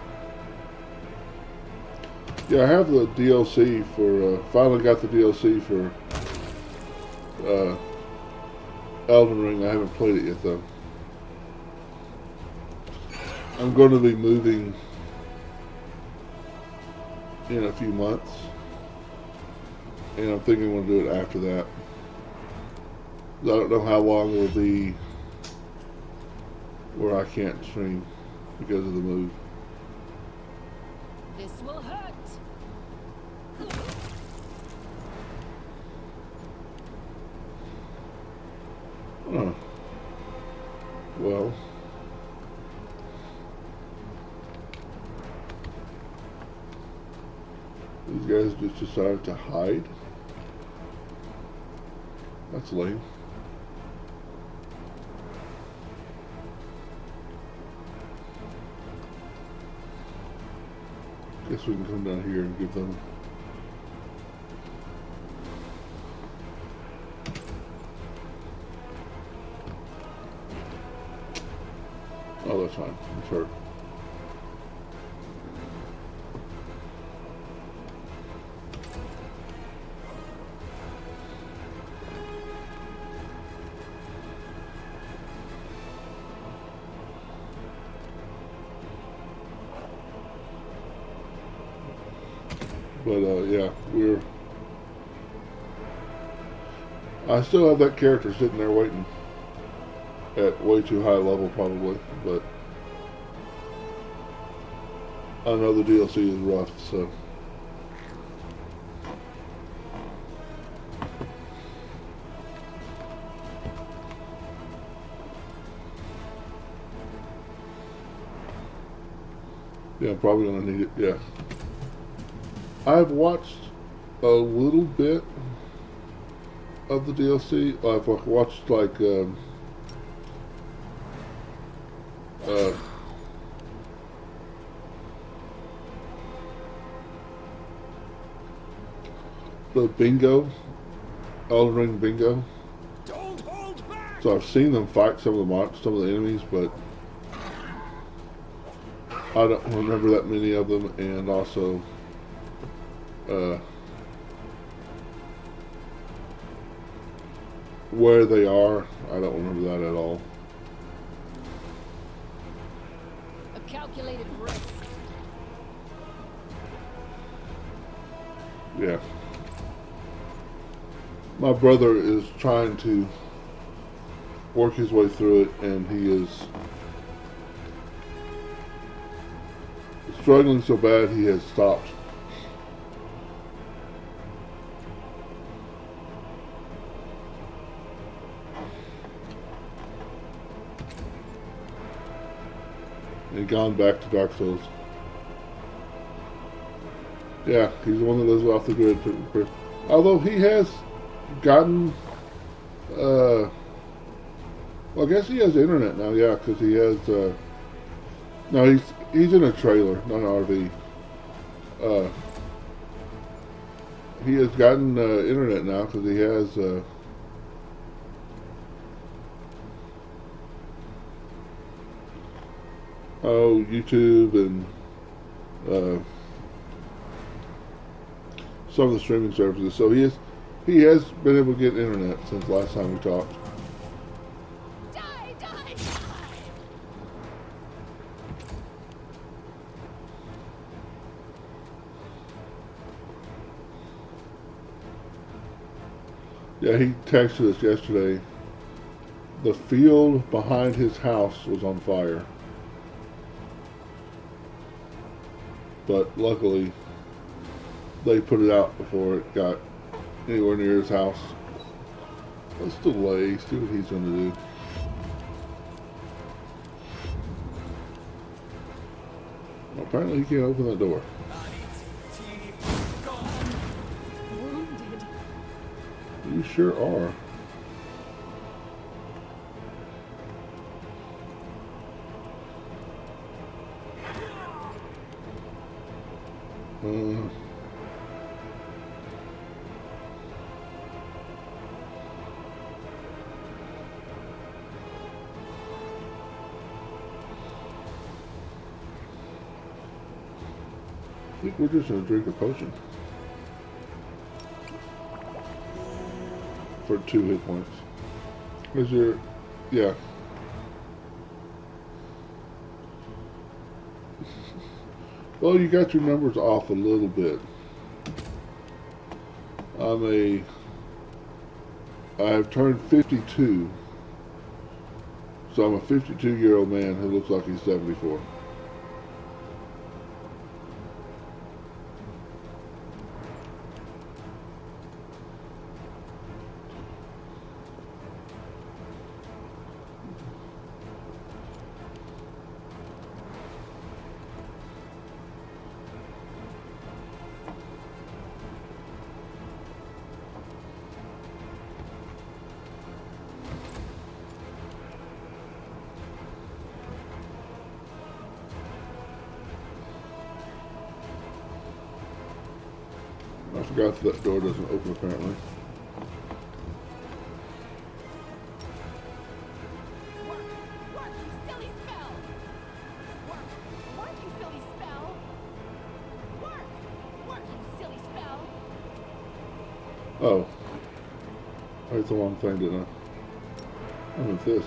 Yeah, I have the DLC for... finally got the DLC for... Elden Ring. I haven't played it yet, though. I'm going to be moving in a few months, and I'm thinking we'll do it after that. I don't know how long it will be where I can't stream because of the move. This will hurt. Oh. Well. These guys just decided to hide. That's lame. Guess we can come down here and give them Oh, that's fine. It's hurt. But yeah, I still have that character sitting there waiting at way too high level probably, but I know the DLC is rough, so. Yeah, I'm probably gonna need it, yeah. I've watched a little bit of the DLC. I've watched like the bingo, Elden Ring bingo. Don't hold back! So I've seen them fight some of the enemies, but I don't remember that many of them, and also where they are, I don't remember that at all. A calculated risk. Yeah. My brother is trying to work his way through it, and he is struggling so bad he has stopped. And gone back to Dark Souls. Yeah, he's the one that lives off the grid. Although he has gotten, well, I guess he has internet now. Yeah, because he has. No, he's in a trailer, not an RV. He has gotten internet now because he has. YouTube and some of the streaming services. So he has been able to get internet since last time we talked. Die, die, die! Yeah, he texted us yesterday. The field behind his house was on fire. But luckily, they put it out before it got anywhere near his house. Let's delay, see what he's going to do. Well, apparently he can't open that door. Wounded. You sure are. I think we're just going to drink a potion. For 2 hit points. Is your... yeah. Well, you got your numbers off a little bit. I've turned 52. So I'm a 52-year-old man who looks like he's 74. I forgot that door doesn't open apparently. Work, you silly spell! Oh. I hit the wrong thing, didn't I? I'm with this.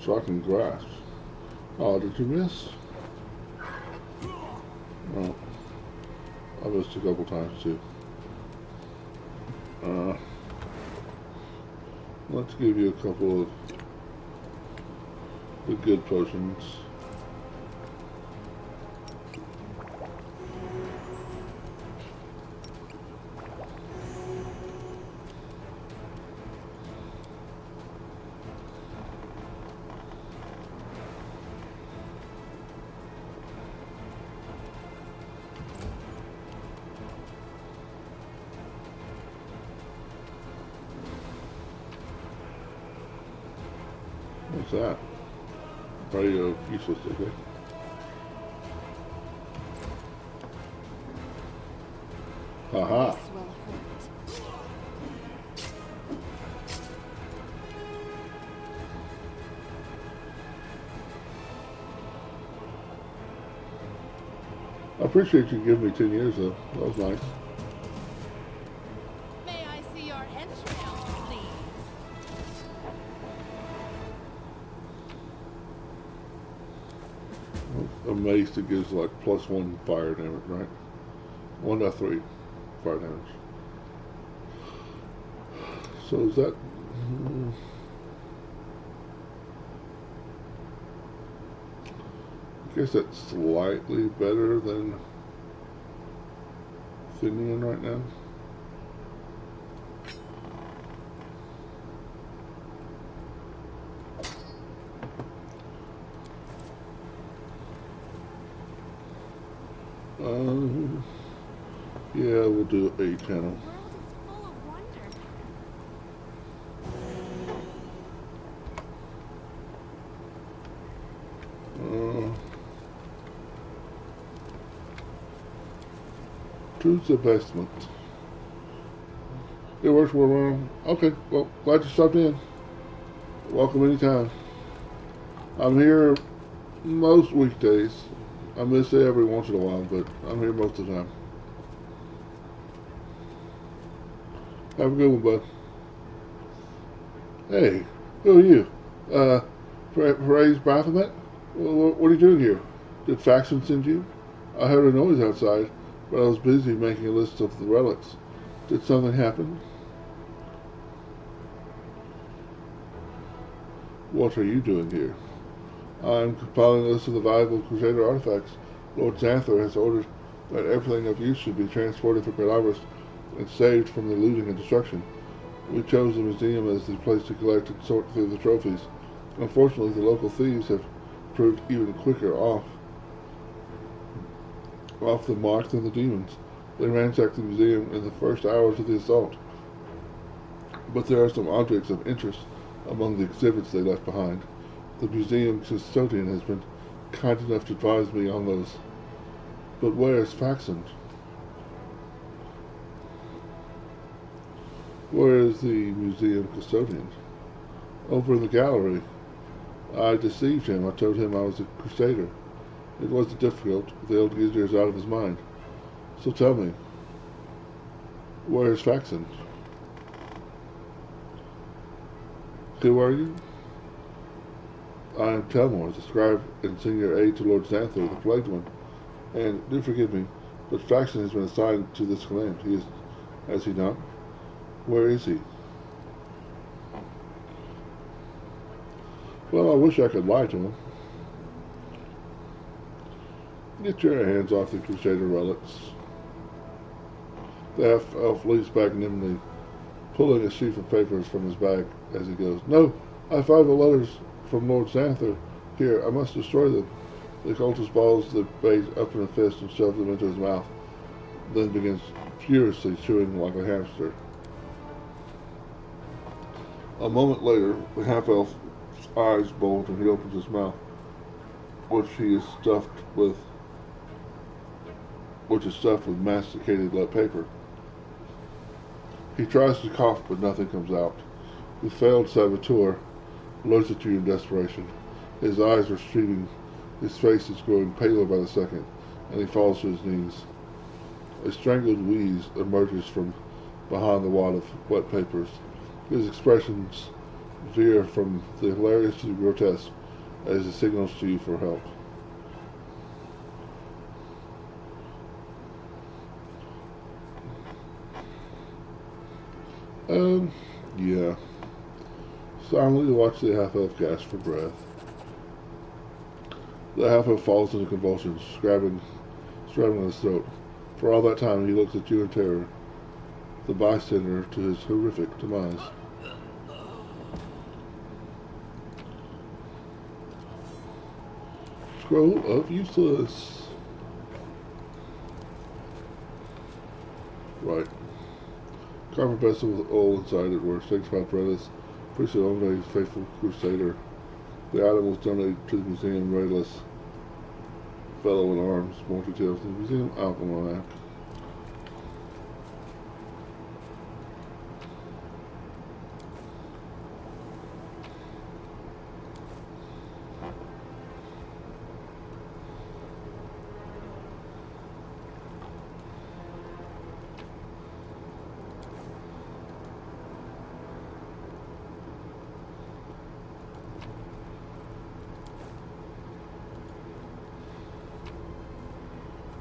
Shocking grasp. Oh, did you miss? Oh. I missed a couple times too. Let's give you a couple of the good potions. What's that? Probably useless, okay. Haha. This will hurt. I appreciate you giving me 10 years though. That was nice. May I see your entrails, please? A mace that gives like +1 fire damage, right? 1 to 3 fire damage. So is that... I guess that's slightly better than Finian right now. Yeah, we'll do a channel. The world is full of wonder. Choose the basement. It works well around. Okay, well, glad you stopped in. Welcome anytime. I'm here most weekdays. I miss it every once in a while, but I'm here most of the time. Have a good one, bud. Hey, who are you? Praise Baphomet? What are you doing here? Did Faxon send you? I heard a noise outside, but I was busy making a list of the relics. Did something happen? What are you doing here? I'm compiling a list of the valuable Crusader artifacts. Lord Xanther has ordered that everything of use should be transported to Cadavers and saved from the looting and destruction. We chose the museum as the place to collect and sort through the trophies. Unfortunately, the local thieves have proved even quicker off the mark than the demons. They ransacked the museum in the first hours of the assault. But there are some objects of interest among the exhibits they left behind. The museum custodian has been kind enough to advise me on those. But where is Faxon? Where is the museum custodian? Over in the gallery. I deceived him. I told him I was a crusader. It wasn't difficult. The old geezer is out of his mind. So tell me, where is Faxon? Who are you? I am Telmor, the scribe and senior aide to Lord Xanther, the Plagued One. And do forgive me, but Faxon has been assigned to this command. Has he not? Where is he? Well, I wish I could lie to him. Get your hands off the Crusader relics. The half-elf leaps back nimbly, pulling a sheaf of papers from his bag as he goes. No, I find the letters from Lord Xanther. Here, I must destroy them. The cultist balls the bait up in a fist and shoves them into his mouth, then begins furiously chewing like a hamster. A moment later, the half-elf's eyes bulge and he opens his mouth. which he is stuffed with, which is stuffed with masticated lead paper. He tries to cough, but nothing comes out. The failed saboteur looks at you in desperation. His eyes are streaming. His face is growing paler by the second, and he falls to his knees. A strangled wheeze emerges from behind the wad of wet papers. His expressions veer from the hilarious to the grotesque as he signals to you for help. Yeah. Silently watch the half-elf gasp for breath. The half-elf falls into convulsions, scrabbling his throat. For all that time, he looks at you in terror, the bystander to his horrific demise. Scroll of useless. Right. Carved vessel with oil inside it were staked by Brevis, priest of Omne's faithful crusader. The item was donated to the museum Rayless Fellow in Arms. More details in the museum almanac.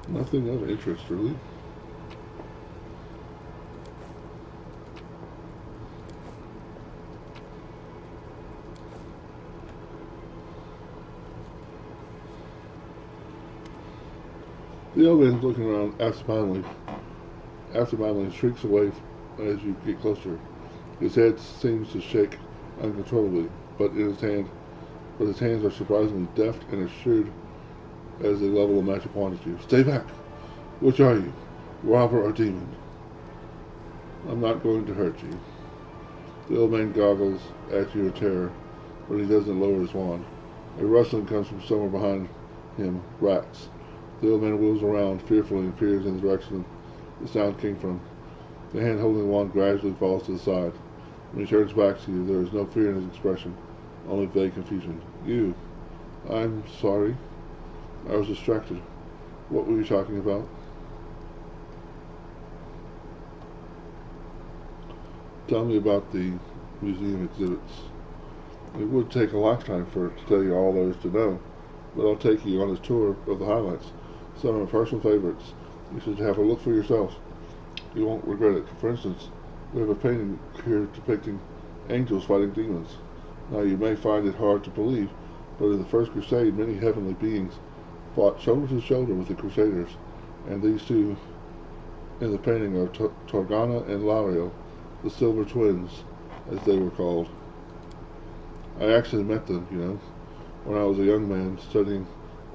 Nothing of interest, really. The old man's looking around absentmindedly shrinks away as you get closer. His head seems to shake uncontrollably, but his hands are surprisingly deft and assured as they level a match upon you. Stay back! Which are you? Robber or demon? I'm not going to hurt you. The old man goggles at you in terror, but he doesn't lower his wand. A rustling comes from somewhere behind him. Rats. The old man wheels around fearfully and peers in the direction the sound came from. The hand holding the wand gradually falls to the side. When he turns back to you, there is no fear in his expression, only vague confusion. You. I'm sorry. I was distracted. What were you talking about? Tell me about the museum exhibits. It would take a lifetime to tell you all there is to know, but I'll take you on a tour of the highlights. Some of my personal favorites. You should have a look for yourself. You won't regret it. For instance, we have a painting here depicting angels fighting demons. Now you may find it hard to believe, but in the First Crusade many heavenly beings fought shoulder to shoulder with the Crusaders, and these two in the painting are Torgana and Lario, the Silver Twins, as they were called. I actually met them, when I was a young man studying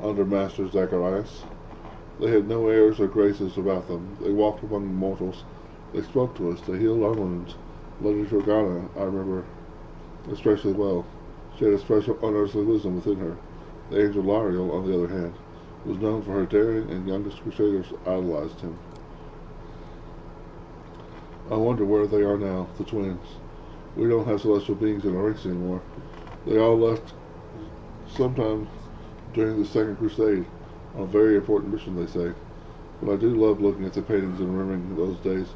under Master Zacharias. They had no airs or graces about them. They walked among mortals. They spoke to us. They healed our wounds. Lady Torgana, I remember especially well. She had a special unearthly wisdom within her. The angel Lario, on the other hand, was known for her daring, and youngest crusaders idolized him. I wonder where they are now, the twins. We don't have celestial beings in our ranks anymore. They all left sometime during the Second Crusade, on a very important mission, they say. But I do love looking at the paintings and remembering those days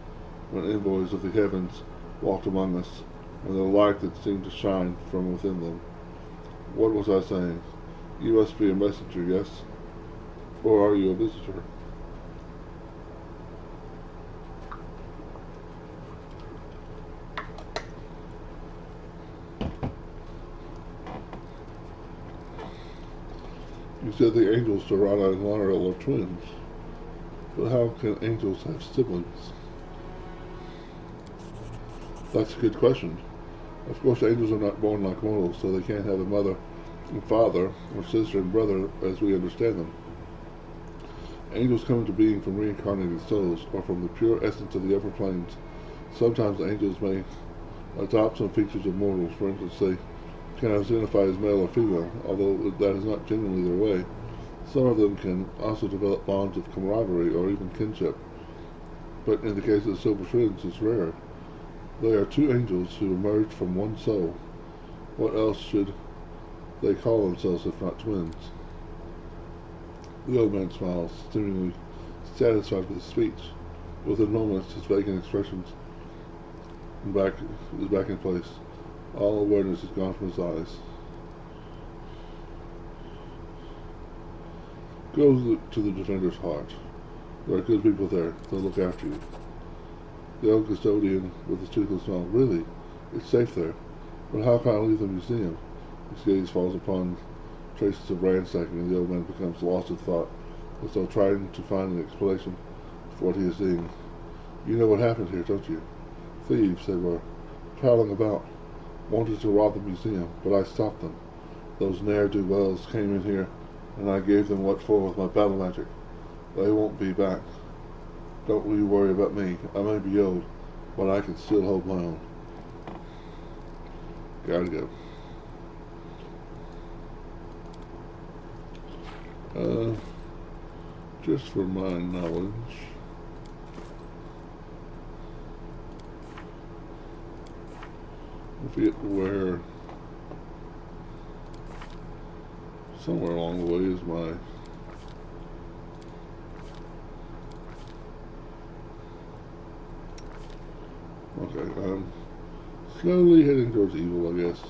when envoys of the heavens walked among us, and the light that seemed to shine from within them. What was I saying? You must be a messenger, yes? Or are you a visitor? You said the angels, Dorada and Laurel, are twins. But how can angels have siblings? That's a good question. Of course, angels are not born like mortals, so they can't have a mother and father, or sister and brother as we understand them. Angels come into being from reincarnated souls, or from the pure essence of the upper planes. Sometimes angels may adopt some features of mortals. For instance, they can identify as male or female, although that is not generally their way. Some of them can also develop bonds of camaraderie or even kinship, but in the case of the Silver Twins, it's rare. They are two angels who emerged from one soul. What else should they call themselves if not twins? The old man smiles, seemingly satisfied with his speech. Within moments, his vacant expressions is back in place. All awareness is gone from his eyes. Go to the defender's heart. There are good people there. They'll look after you. The old custodian, with his toothless smile, really? It's safe there. But how can I leave the museum? His gaze falls upon traces of ransacking, and the old man becomes lost in thought, as though trying to find an explanation for what he is seeing. You know what happened here, don't you? Thieves, they were prowling about, wanted to rob the museum, but I stopped them. Those ne'er-do-wells came in here, and I gave them what for with my battle magic. They won't be back. Don't you worry about me. I may be old, but I can still hold my own. Gotta go. Just for my knowledge, I forget where, somewhere along the way is my okay, I'm slowly heading towards evil, I guess.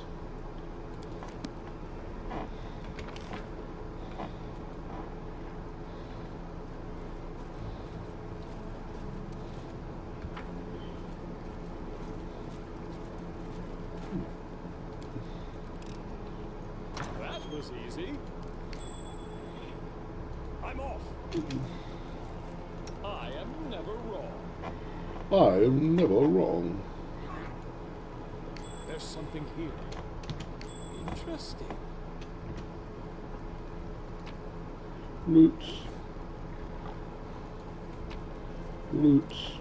That was easy. I'm off. I am never wrong. I am never wrong. There's something here. Interesting. Loots. Loots.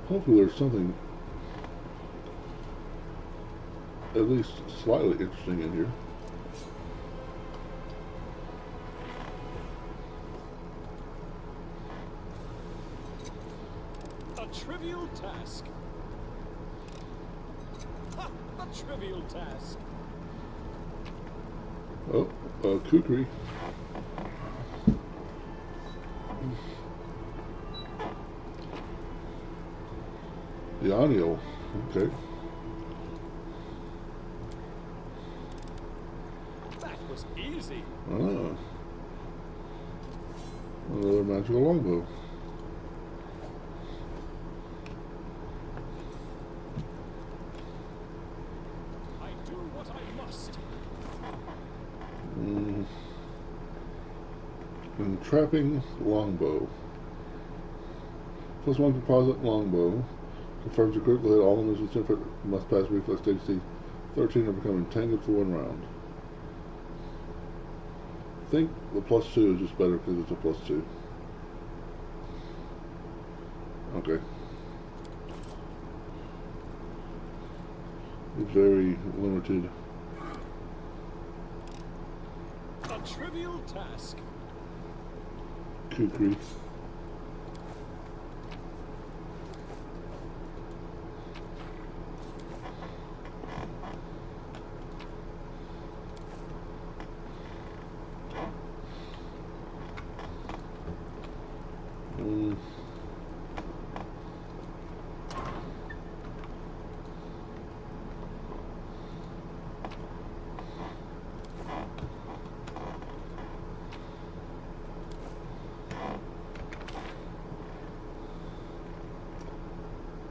Hopefully there's something at least slightly interesting in here. A trivial task. Ha! A trivial task. Oh, kukri. The audio. Okay. That was easy. Ah. Another magical longbow. I do what I must. Entrapping longbow. +1 composite longbow. Confirms a critical hit. All enemies with infant must pass reflex DC 13 or become entangled for 1 round. I think the +2 is just better because it's a +2. Okay. It's very limited. A trivial task. Kukri.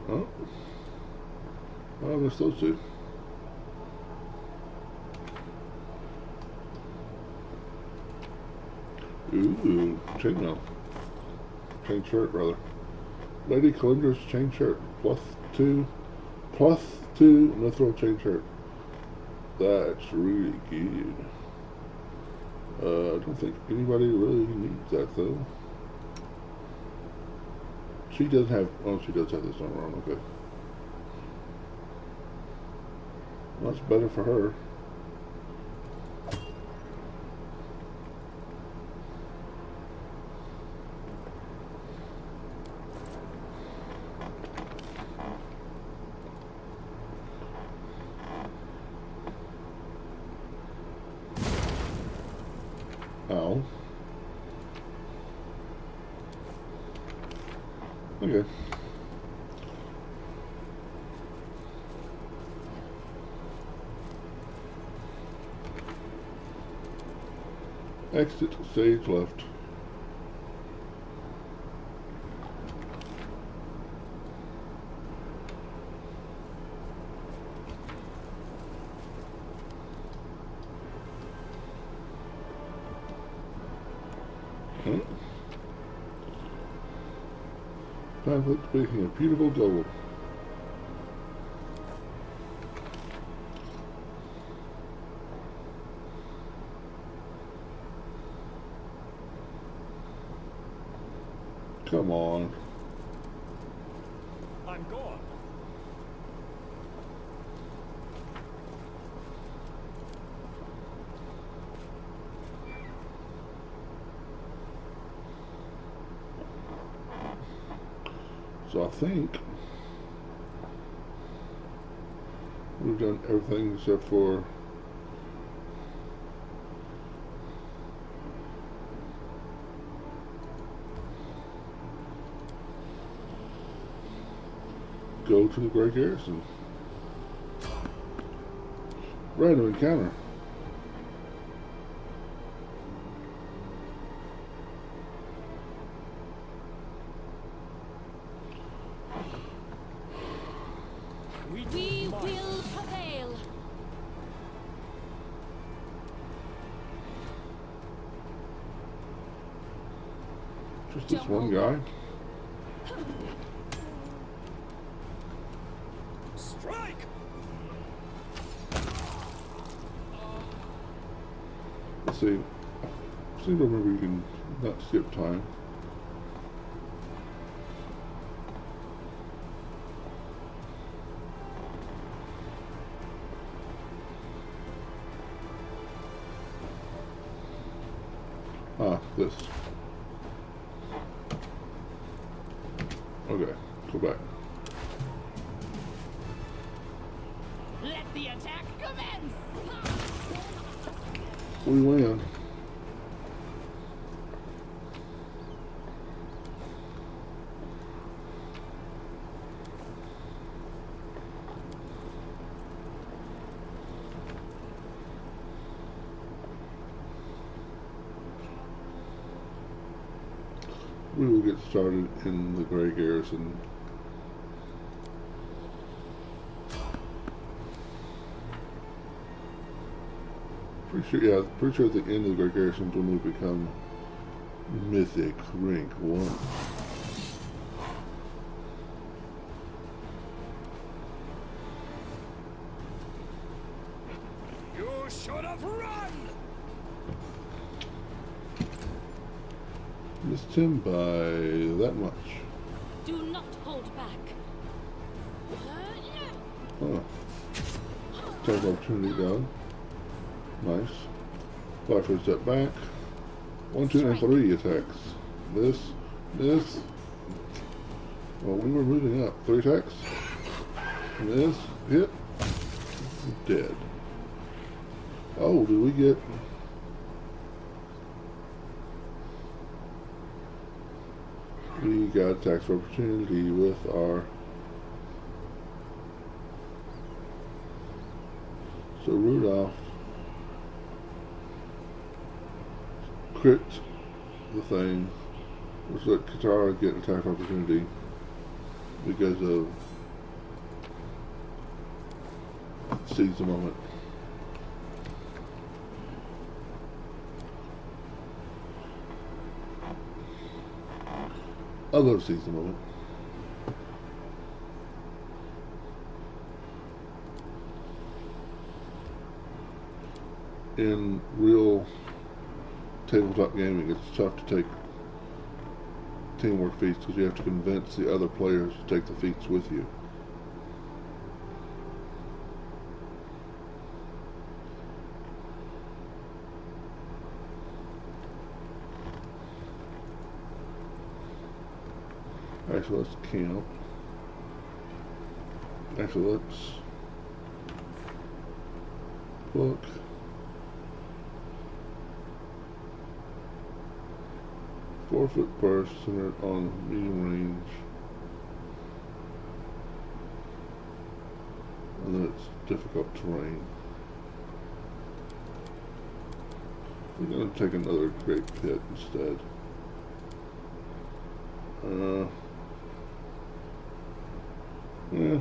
Oh. Oh, there's those two. Ooh, chainmail. Chain shirt, rather. Lady Calendar's chain shirt. +2. +2 mithril chain shirt. That's really good. I don't think anybody really needs that, though. She does have... Oh, she does have this on her own. Okay. Much better for her. Ow. Okay. Exit stage left. Pamphlet speaking of beautiful gold. Come on. I'm gone. So I think we've done everything except for go to the Great Garrison. Random encounter. We We must. will prevail. Just this one guy. Strike! Let's see. I seem to remember you can not skip time. Ah, this. Okay, go back. Let the attack commence. We win. We will get started in the Grey Garrison. Pretty sure at the end of the Grey Garrison is when we become Mythic Rank 1. You should have run! Missed him by that much. Do not hold back. Huh. Attack opportunity down. Nice. Fly for a step back. 1, 2, and 3 attacks. This. Well, we were moving up. 3 attacks. This. Hit. Dead. Oh, did we get... We got attacks of opportunity with our... So Rudolph crit the thing, which let Katara get attack opportunity because of seize the moment. I love seize the moment. In real tabletop gaming, it's tough to take teamwork feats because you have to convince the other players to take the feats with you. Actually, let's camp. Actually, let's book. Four-foot burst centered on medium range. And then it's difficult terrain. We're going to take another great pit instead. Yeah.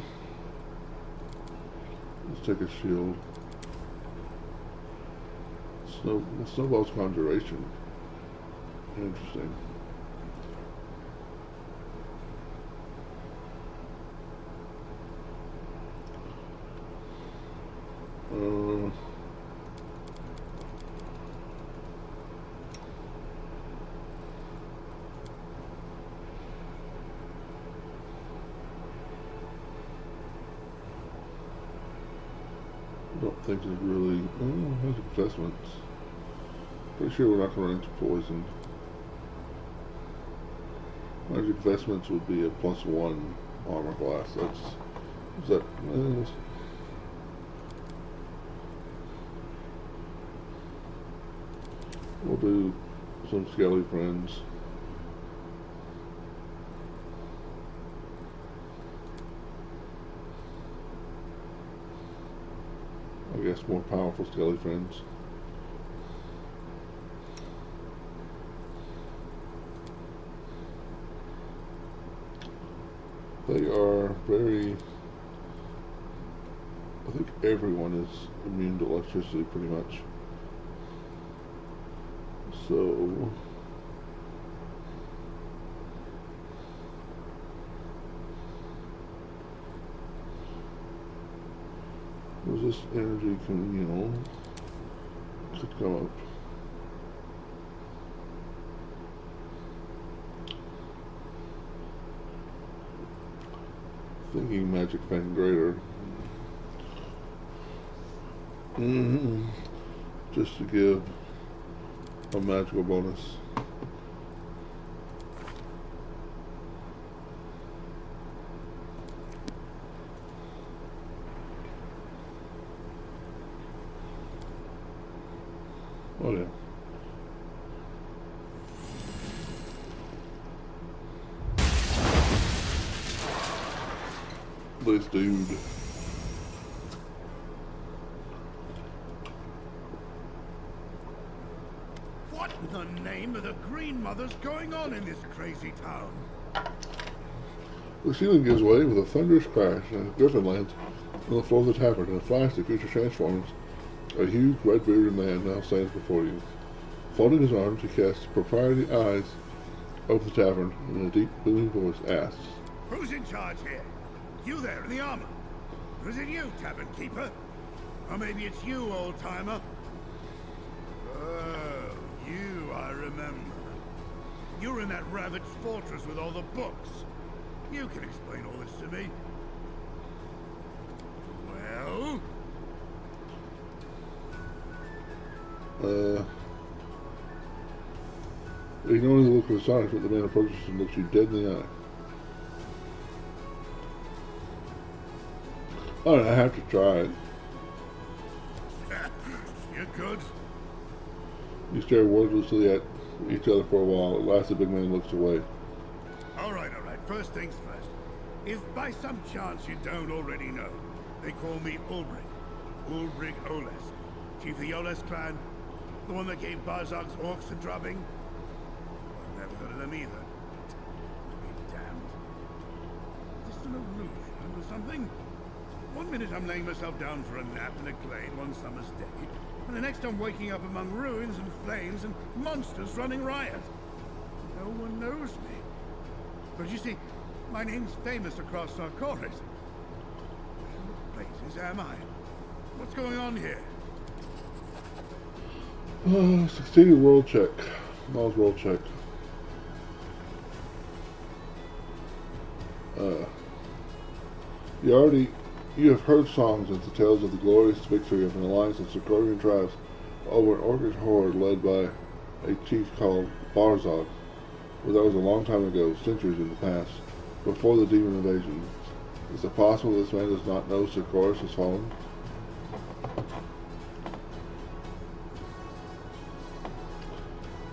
Let's take a shield. Snowball's conjuration. Interesting. I don't think there's really. Oh, there's investments. Pretty sure we're not going to run into poison. Magic investments would be a +1 armor class. Is that? We'll do some scaly friends. I guess more powerful scaly friends. They are very. I think everyone is immune to electricity pretty much. So. Resist energy communal could come up. Thinking magic fan greater. Just to give a magical bonus. Oh yeah. This dude. What in the name of the Green Mother's going on in this crazy town? The ceiling gives way with a thunderous crash, and a griffin lands on the floor of the tavern. In a flash, the creature transforms. A huge, red-bearded man now stands before you. Folding his arms, he casts propriety eyes over the tavern, and in a deep, booming voice asks, Who's in charge here? You there in the armor? Or is it you, tavern keeper? Or maybe it's you, old-timer? Oh, you, I remember. You're in that ravaged fortress with all the books. You can explain all this to me. Well? Ignoring the look of astonishment, the man approaches and looks you dead in the eye. Alright, I have to try it. You're good. You stare wordlessly at each other for a while. At last, the big man looks away. All right. First things first. If by some chance you don't already know, they call me Ulbrich. Ulbrich Oles. Chief of the Oles clan. The one that gave Barzog's orcs a drubbing. I've never heard of them either. Be damned. Is this an illusion or something? One minute I'm laying myself down for a nap in a glade one summer's day, and the next I'm waking up among ruins and flames and monsters running riot. No one knows me. But you see, my name's famous across Sarkoris. Where in the blazes am I? What's going on here? Succeeded world check. Knowledge world check. You have heard songs and the tales of the glorious victory of an alliance of Sarkorian tribes over an orcish horde led by a chief called Barzog. But that was a long time ago, centuries in the past, before the demon invasion. Is it possible this man does not know Sikoris has fallen?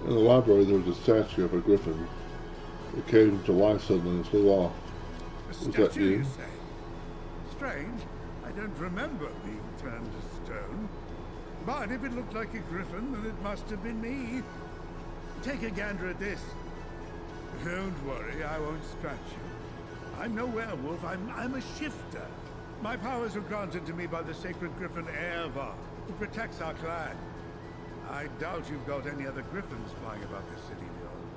In the library there was a statue of a griffin. It came to life suddenly and flew off. A Was statue, that you? you say? Strange. I don't remember being turned to stone. But if it looked like a griffin, then it must have been me. Take a gander at this. Don't worry, I won't scratch you. I'm no werewolf, I'm a shifter. My powers are granted to me by the sacred griffin Erevar, who protects our clan. I doubt you've got any other griffins flying about this city, Leon.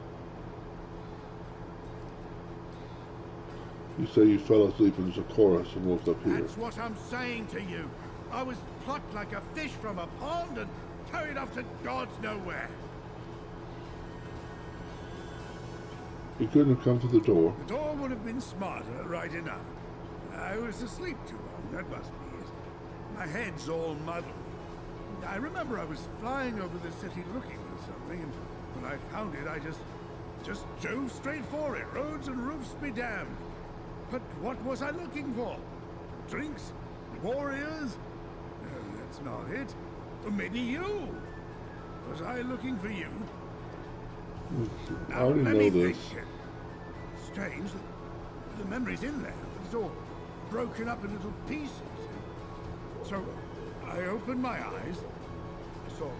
You say you fell asleep in Sikoris and woke up here. That's what I'm saying to you. I was plucked like a fish from a pond and carried off to God's nowhere. You couldn't have come through the door. The door would have been smarter, right enough. I was asleep too long, that must be it. My head's all muddled. I remember I was flying over the city looking for something, and when I found it, I just drove straight for it. Roads and roofs be damned. But what was I looking for? Drinks? Warriors? That's not it. Or maybe you. Was I looking for you? I already know this. Strange. The memory's in there, but it's all broken up in little pieces. So I opened my eyes. I saw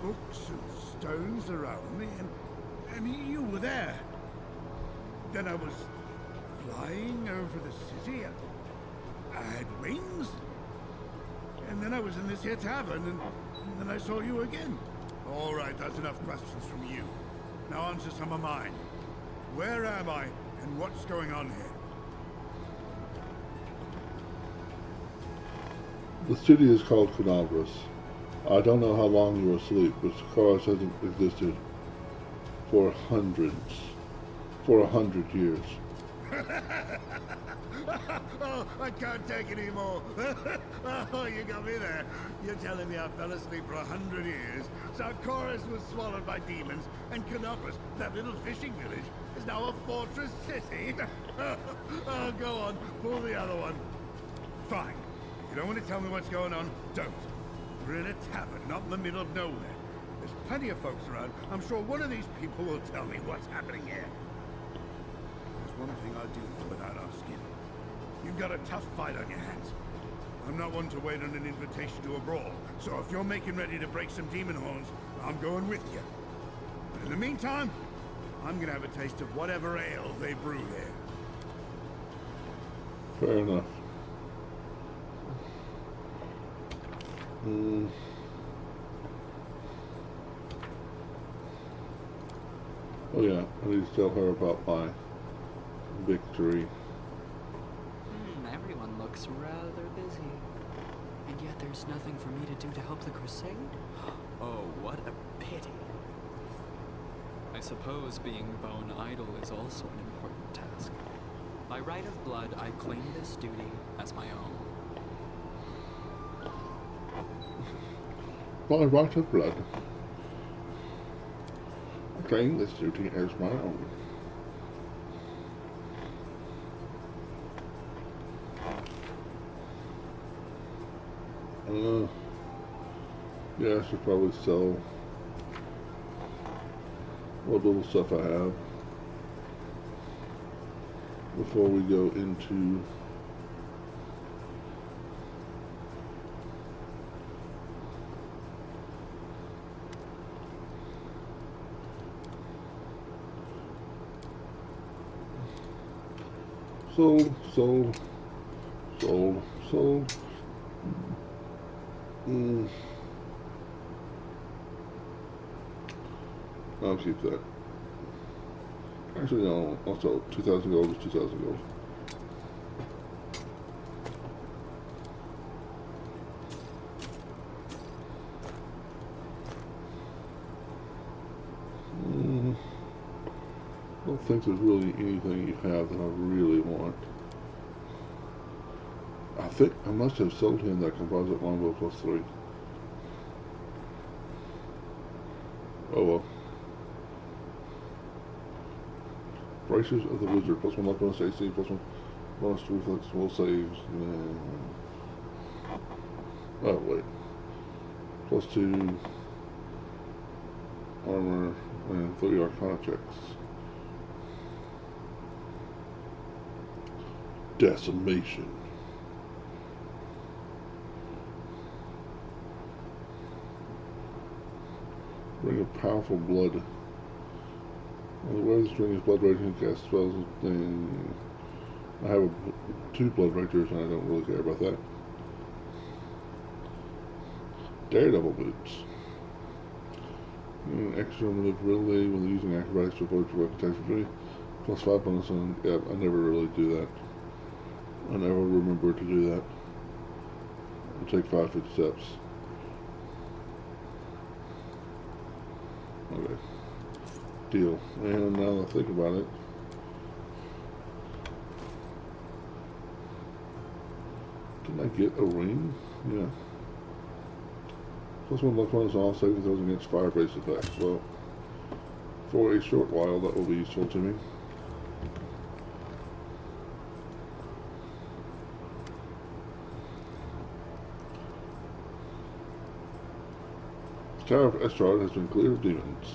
books and stones around me, and you were there. Then I was flying over the city, and I had wings. And then I was in this here tavern, and then I saw you again. All right, that's enough questions from you. Now answer some of mine. Where am I, and what's going on here? The city is called Canavras. I don't know how long you were asleep, but Sikoris hasn't existed for 100 years. Oh, I can't take it anymore. Oh, you got me there. You're telling me I fell asleep for 100 years. Sarkoris was swallowed by demons, and Canopus, that little fishing village, is now a fortress city. Oh, go on, pull the other one. Fine. If you don't want to tell me what's going on, don't. We're in a tavern, not in the middle of nowhere. There's plenty of folks around. I'm sure one of these people will tell me what's happening here. There's one thing I do know without asking. You've got a tough fight on your hands. I'm not one to wait on an invitation to a brawl, so if you're making ready to break some demon horns, I'm going with you. But in the meantime, I'm gonna have a taste of whatever ale they brew here. Fair enough. Oh yeah, I need to tell her about my victory. Everyone looks rather busy. And yet there's nothing for me to do to help the crusade? Oh, what a pity. I suppose being bone idle is also an important task. By right of blood, I claim this duty as my own. By right of blood, I claim this duty as my own. Yeah, I should probably sell what little stuff I have before we go into sold. I'll keep that. Actually, no. Also, 2,000 gold is 2,000 gold. I don't think there's really anything you have that I really want. I think I must have sold him that composite longbow +3. Oh well. Bracers of the Wizard. +1 luck bonus to AC, +1 bonus to reflex will saves. Oh, wait. +2 armor and 3 arcana checks. Decimation. Ring of Powerful Blood. On the way of this ring is blood raging, cast spells, and I have 2 blood ragers and I don't really care about that. Daredevil boots. Extra maneuverability when using acrobatics to avoid direct attacks from me. +5 bonus on. Yeah, I never really do that. I never remember to do that. I'll take 5 steps. Okay. Deal. And now that I think about it, can I get a ring? Yeah. +1 luck bonus on all saving throws against fire-based attacks. Well, for a short while, that will be useful to me. The Tower of Estrad has been cleared of demons.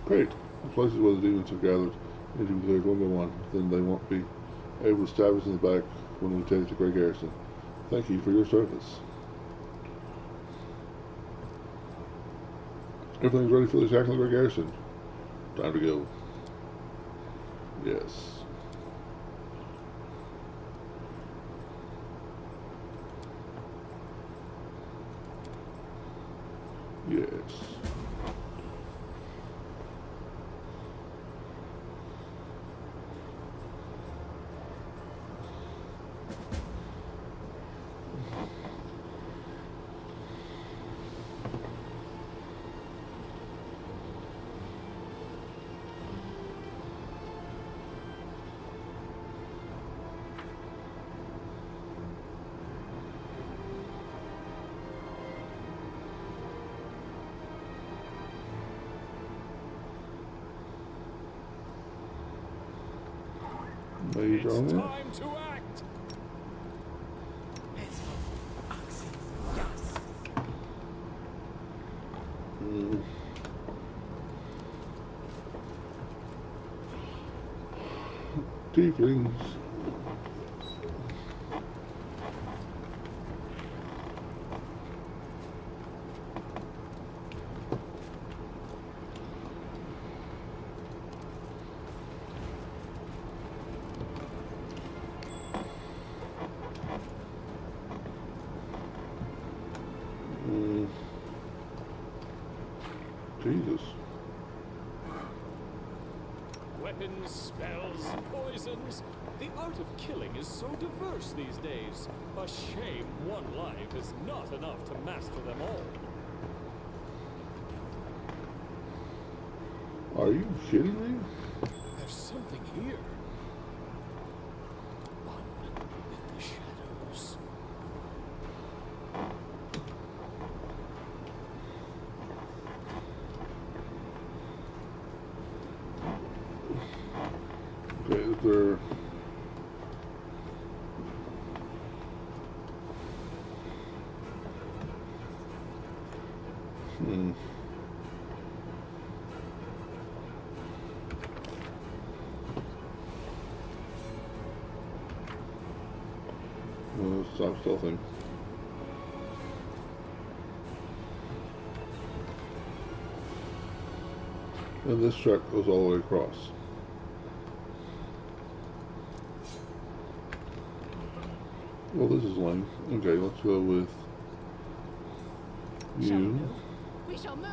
Great. The places where the demons have gathered need to be cleared one by one. Then they won't be able to stab us in the back when we take the Great Garrison. Thank you for your service. Everything's ready for the attack on the Great Garrison. Time to go. Yes. Yes. Mage It's armor. time to act. Tieflings. Jesus. Weapons, spells, poisons. The art of killing is so diverse these days. A shame one life is not enough to master them all. Are you kidding me? There's something here. One with the shadows. Okay, is there... Stop stealthing. And this track goes all the way across. Well, this is lame. Okay, let's go with Shall we you. move? We shall move.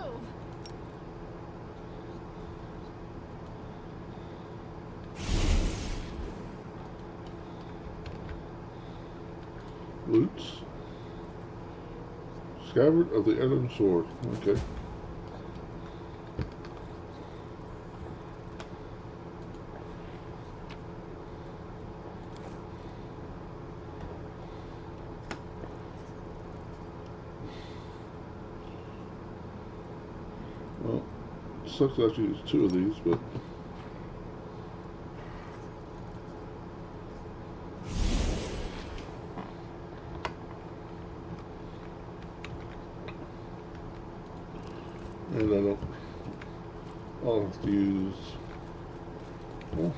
Loots. Scabbard of the Adam Sword. Okay. Well, sucks that I have to use 2 of these, but and I don't. I'll have to use. Well,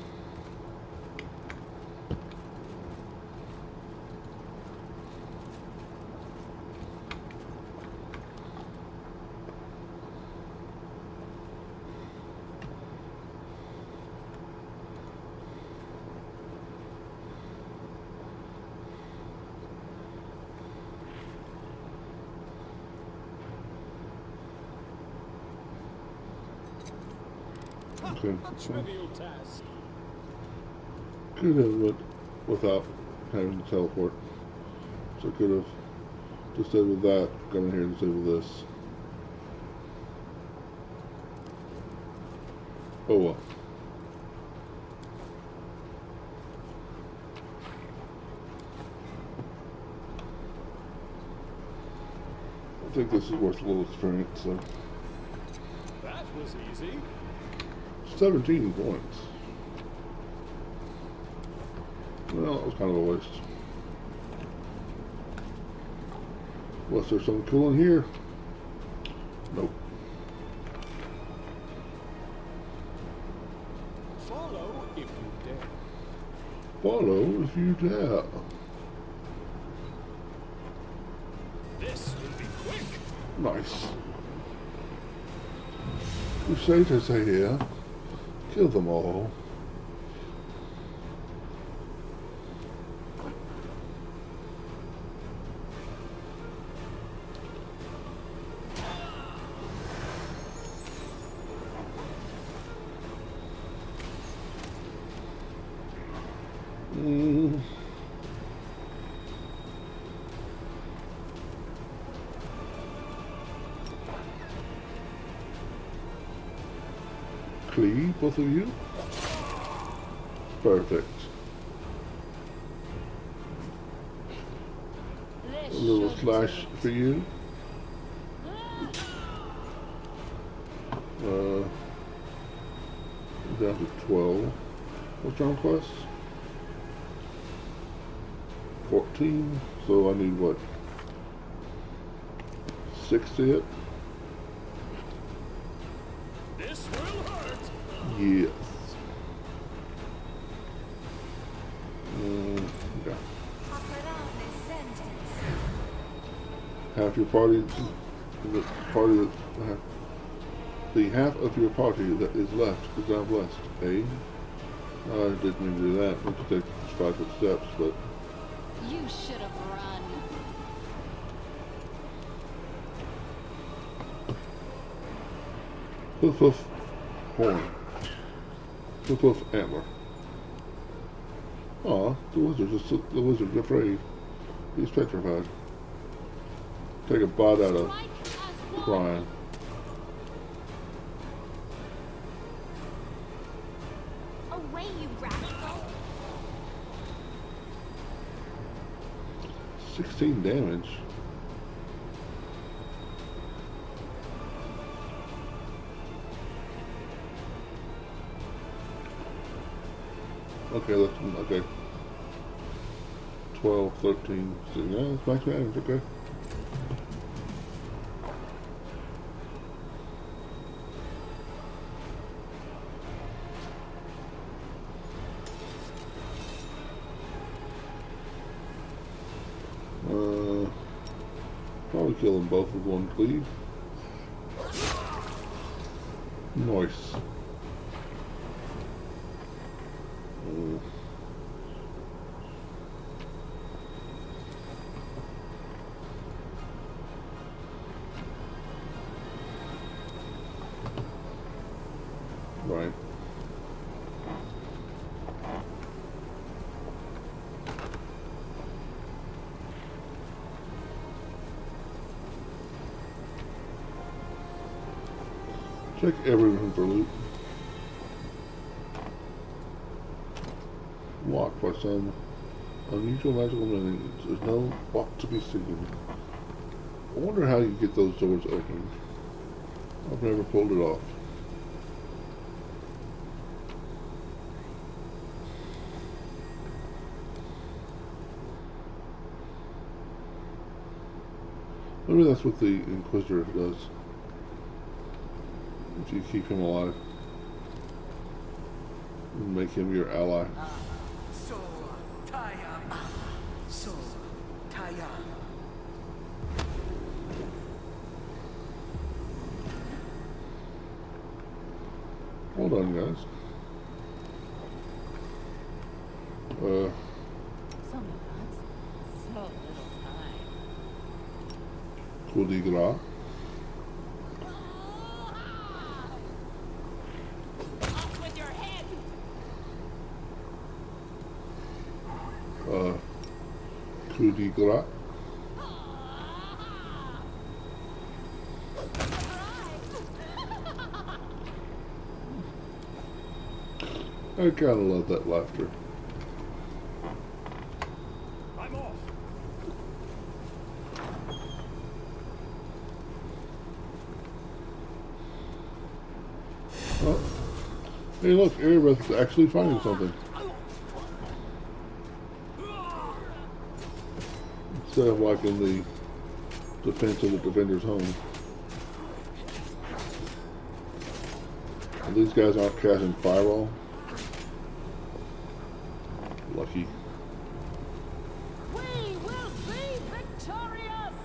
okay. A trivial task. Could have went without having to teleport. So I could have just stayed with that, come in here and stayed with this. Oh well. I think this is worth a little experience, so That was easy. 17 points. Well, that was kind of a waste. Was there something cool in here? Nope. Follow if you dare. Follow if you dare. This will be quick. Nice. Crusaders are here. Kill them all. Clee, both of you? Perfect. A little slash for you. Down to 12. What's your quest? 14. So I need what? 6 to hit? This will hurt. Yes. Yeah. Half your party, the half of your party that is left is now blessed. Eh? I didn't mean to do that. Let's take 5 steps, but You should have run. hoof hoof horn. Hoof hoof antler. Aw, the wizard's afraid. He's petrified. Take a bite out of Strike as one. crying. Away, you rascal! 16 damage. Okay, okay. 12, 13. So, yeah, it's max damage, okay. Probably kill them both with one cleave. Nice. Right. Check everything for loot. Locked by some unusual magical means. There's no lock to be seen. I wonder how you get those doors open. I've never pulled it off. Maybe that's what the Inquisitor does. If you keep him alive. Make him your ally. So, Taya. So, Taya. Hold on, guys. So many months, so little time. Coup de grace. Off with your head! Coup de grace. I gotta love that laughter. I'm off. Oh. Hey, look, Erebeth's actually finding something. Instead of like in the defense of the defender's home. And these guys aren't casting fireball. Lucky. We will be victorious!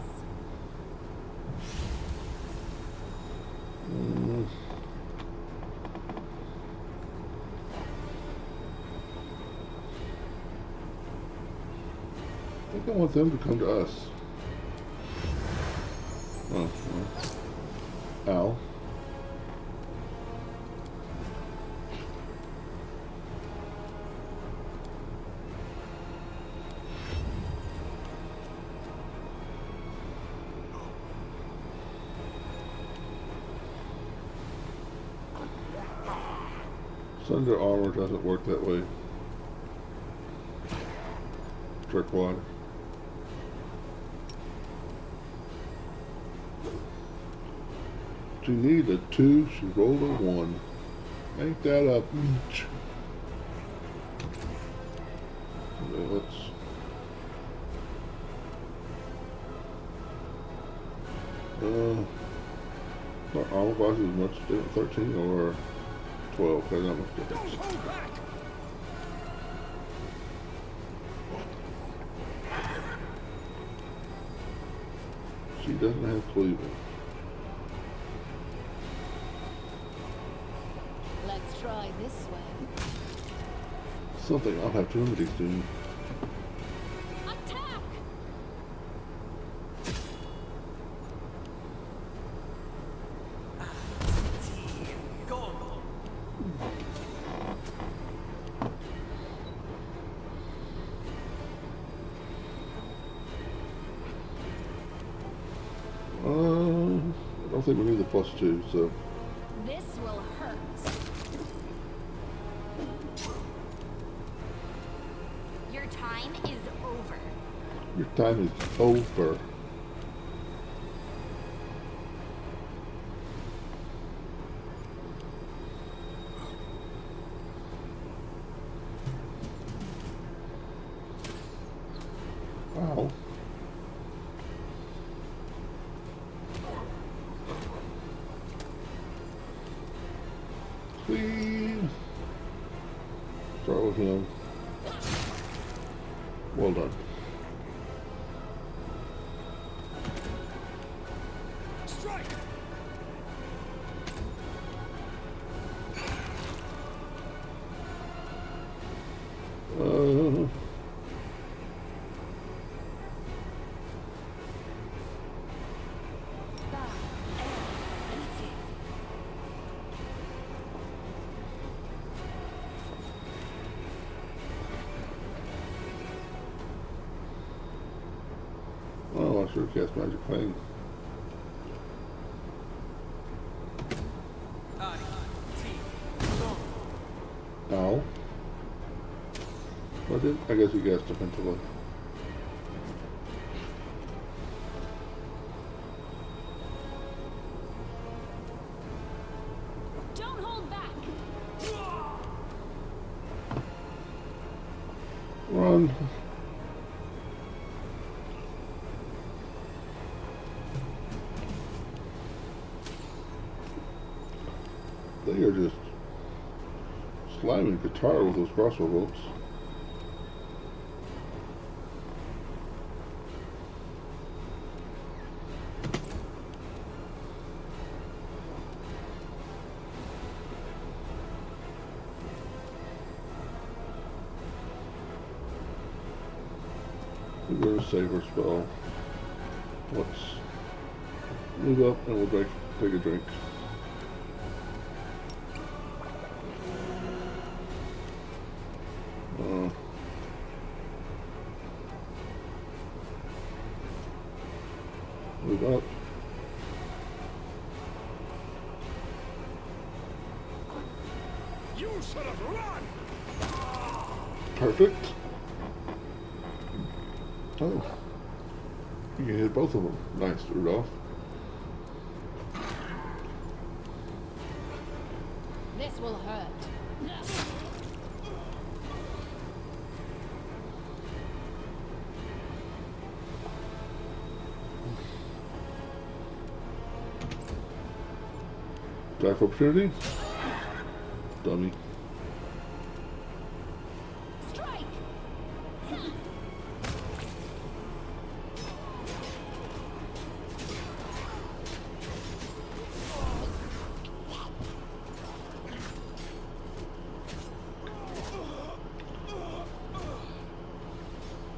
I think I want them to come to us. Oh, well. Ow. Sunder armor doesn't work that way. Jerkwad. She needed a 2, she rolled a 1. Ain't that a beach? Okay, let's... Our armor class is much different, 13 or 12, okay, not much difference. Don't hold back! She doesn't have cleavage. Let's try this way. Something I'll have to remedy soon. Attack! Go. I don't think we need the +2, so... This will hurt. Your time is over. Your time is over. Wow. Please. Start with him. Well done. Strike! Oh, I should have cast Magic Plane. Ow. What did? I guess you guessed defensively. Don't hold back. Run. flaming guitar with those crossbow bolts. We're going to save our spell. Let's move up and we'll take a drink. Move up. You should have run! Perfect. Oh. You can hit both of them. Nice, Rudolph. This will hurt. Dive opportunity. Dummy. Strike!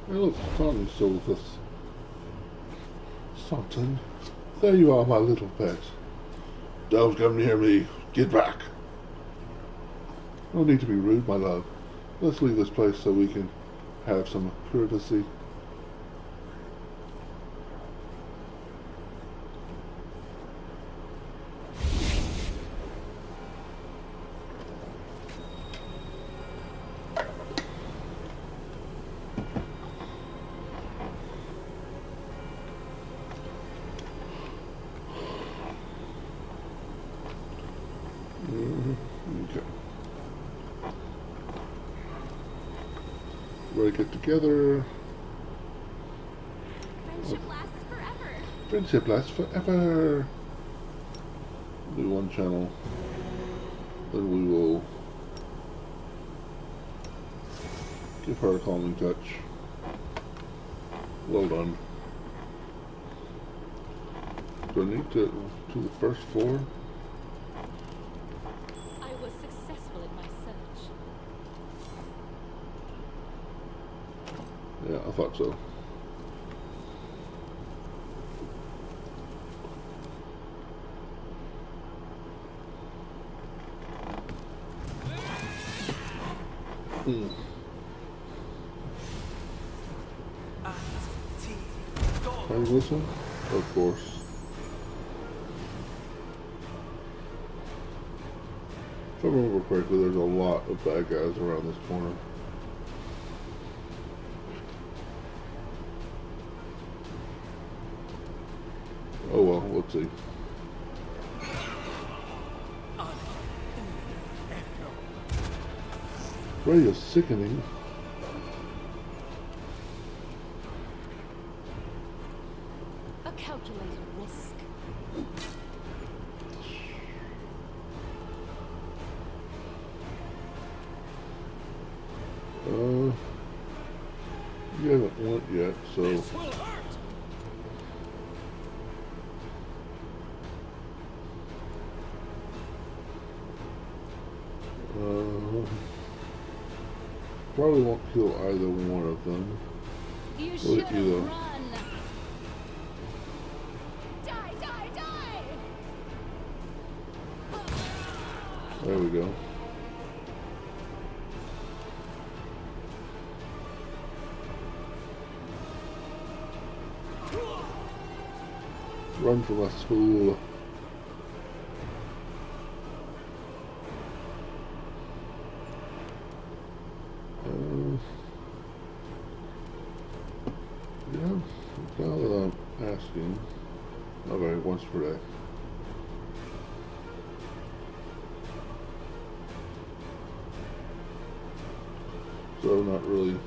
Hey look, Tommy's still with us. Sultan, there you are, my little pet. Don't come near me. Get back. No need to be rude, my love. Let's leave this place so we can have some courtesy. Okay. Ready to get together. Friendship lasts forever. Friendship lasts forever. Do one channel. Then we will give her a calming touch. Well done. Do I need to the first floor? I was successful in my search. Yeah, I thought so. Can I use this one? Of course. If I remember correctly, there's a lot of bad guys around this corner. Oh well, let's see. Radio sickening. A calculated risk. You haven't went yet, so This will hurt! probably won't kill either one of them. You Look should at you, though. run. Die, die, die! There we go. Run from us, fool. Yeah, now that I'm asking, okay, once per day. So not really.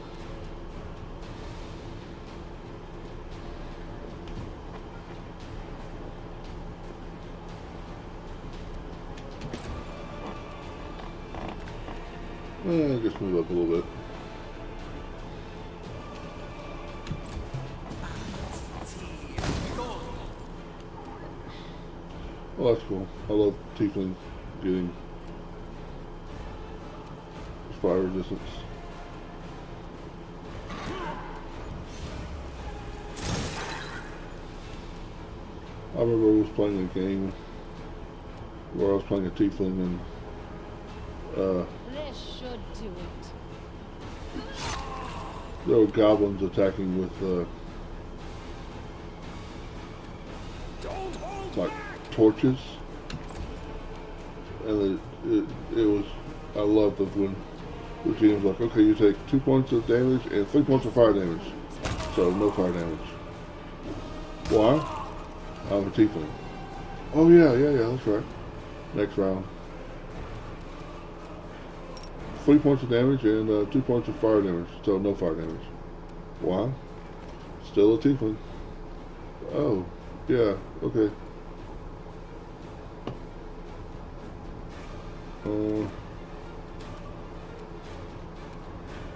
Just move up a little bit. Oh, that's cool. I love tieflings getting fire resistance. I remember I was playing a game where I was playing a tiefling and This should do it. there were goblins attacking with Don't hold like back! torches, and it was, I loved it when the team was like, okay, you take 2 points of damage and 3 points of fire damage, so no fire damage. Why? I'm a tiefling. Oh yeah, that's right. Next round. 3 points of damage and 2 points of fire damage, so no fire damage. Why? Still a tiefling. Oh, yeah, okay.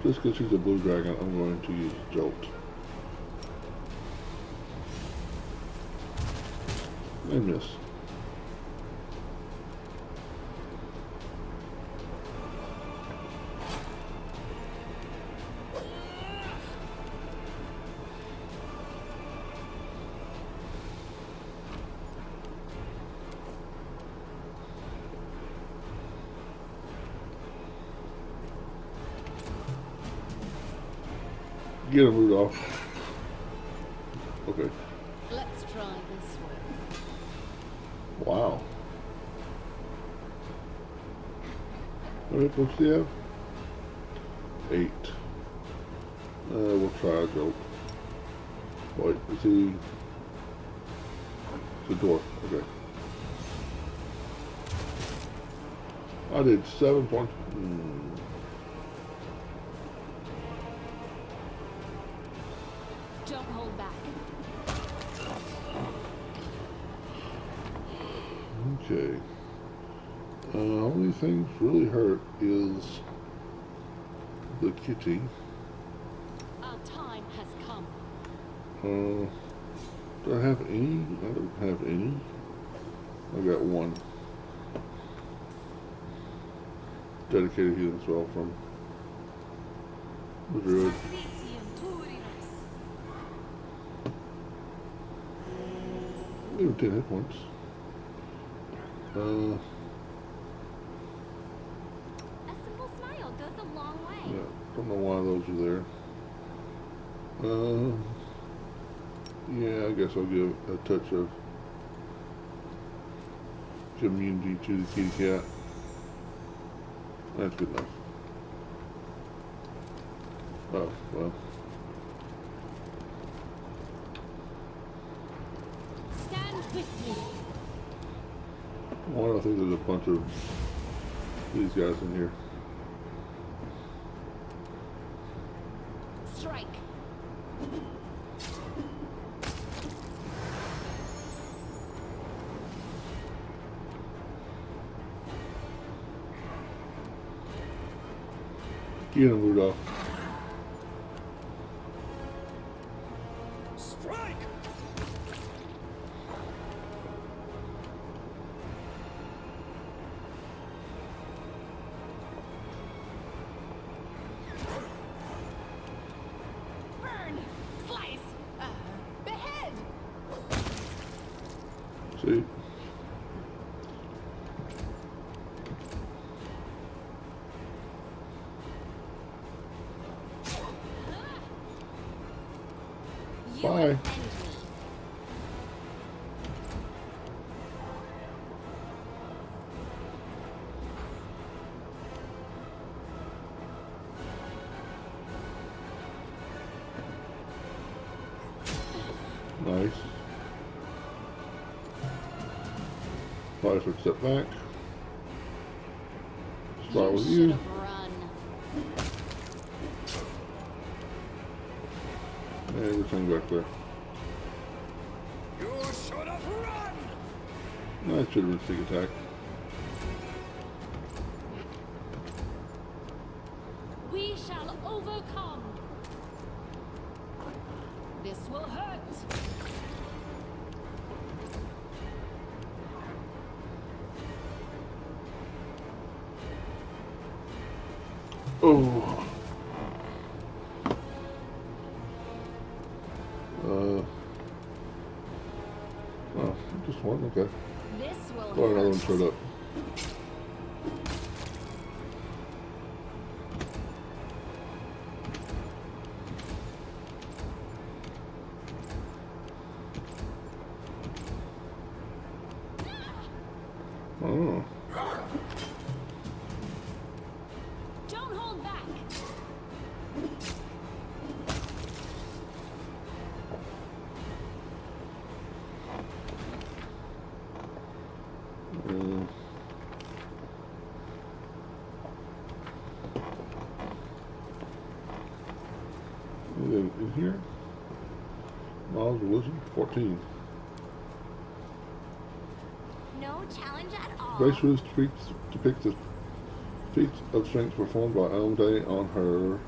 Just because she's a blue dragon, I'm going to use Jolt. And miss. Get him, Rudolph. Okay. Let's try this way. Wow. How many points do you have? 8. We'll try a Jolt. Wait, is he... It's a dwarf. Okay. I did 7 points. Don't hold back. Okay. Only things really hurt is the kitty. Our time has come. Do I have any? I don't have any. I got one. Dedicated healing spell from the druid. We have 10 hit points. A simple smile goes a long way. Yeah, don't know why those are there. Yeah, I guess I'll give a touch of community to the kitty cat. That's good enough. Oh, well. Stand with me. Well, I think there's a bunch of these guys in here. Strike. Get him, Rudolph. Strike! Burn! Slice! Behead! See? You Bye. offend me. Nice. 5-foot step back. Start with should you. have run. And the thing back there. You should have run! That should have been sneak attack. shall overcome. This will hurt. Oh. Oh, just one? Okay. This will Thought another one hurt. showed up. Oh. Don't hold back. Mm. Anything in here? Miles Religion 14. No challenge at all. Base rules depict the feats of strength performed by Almday on her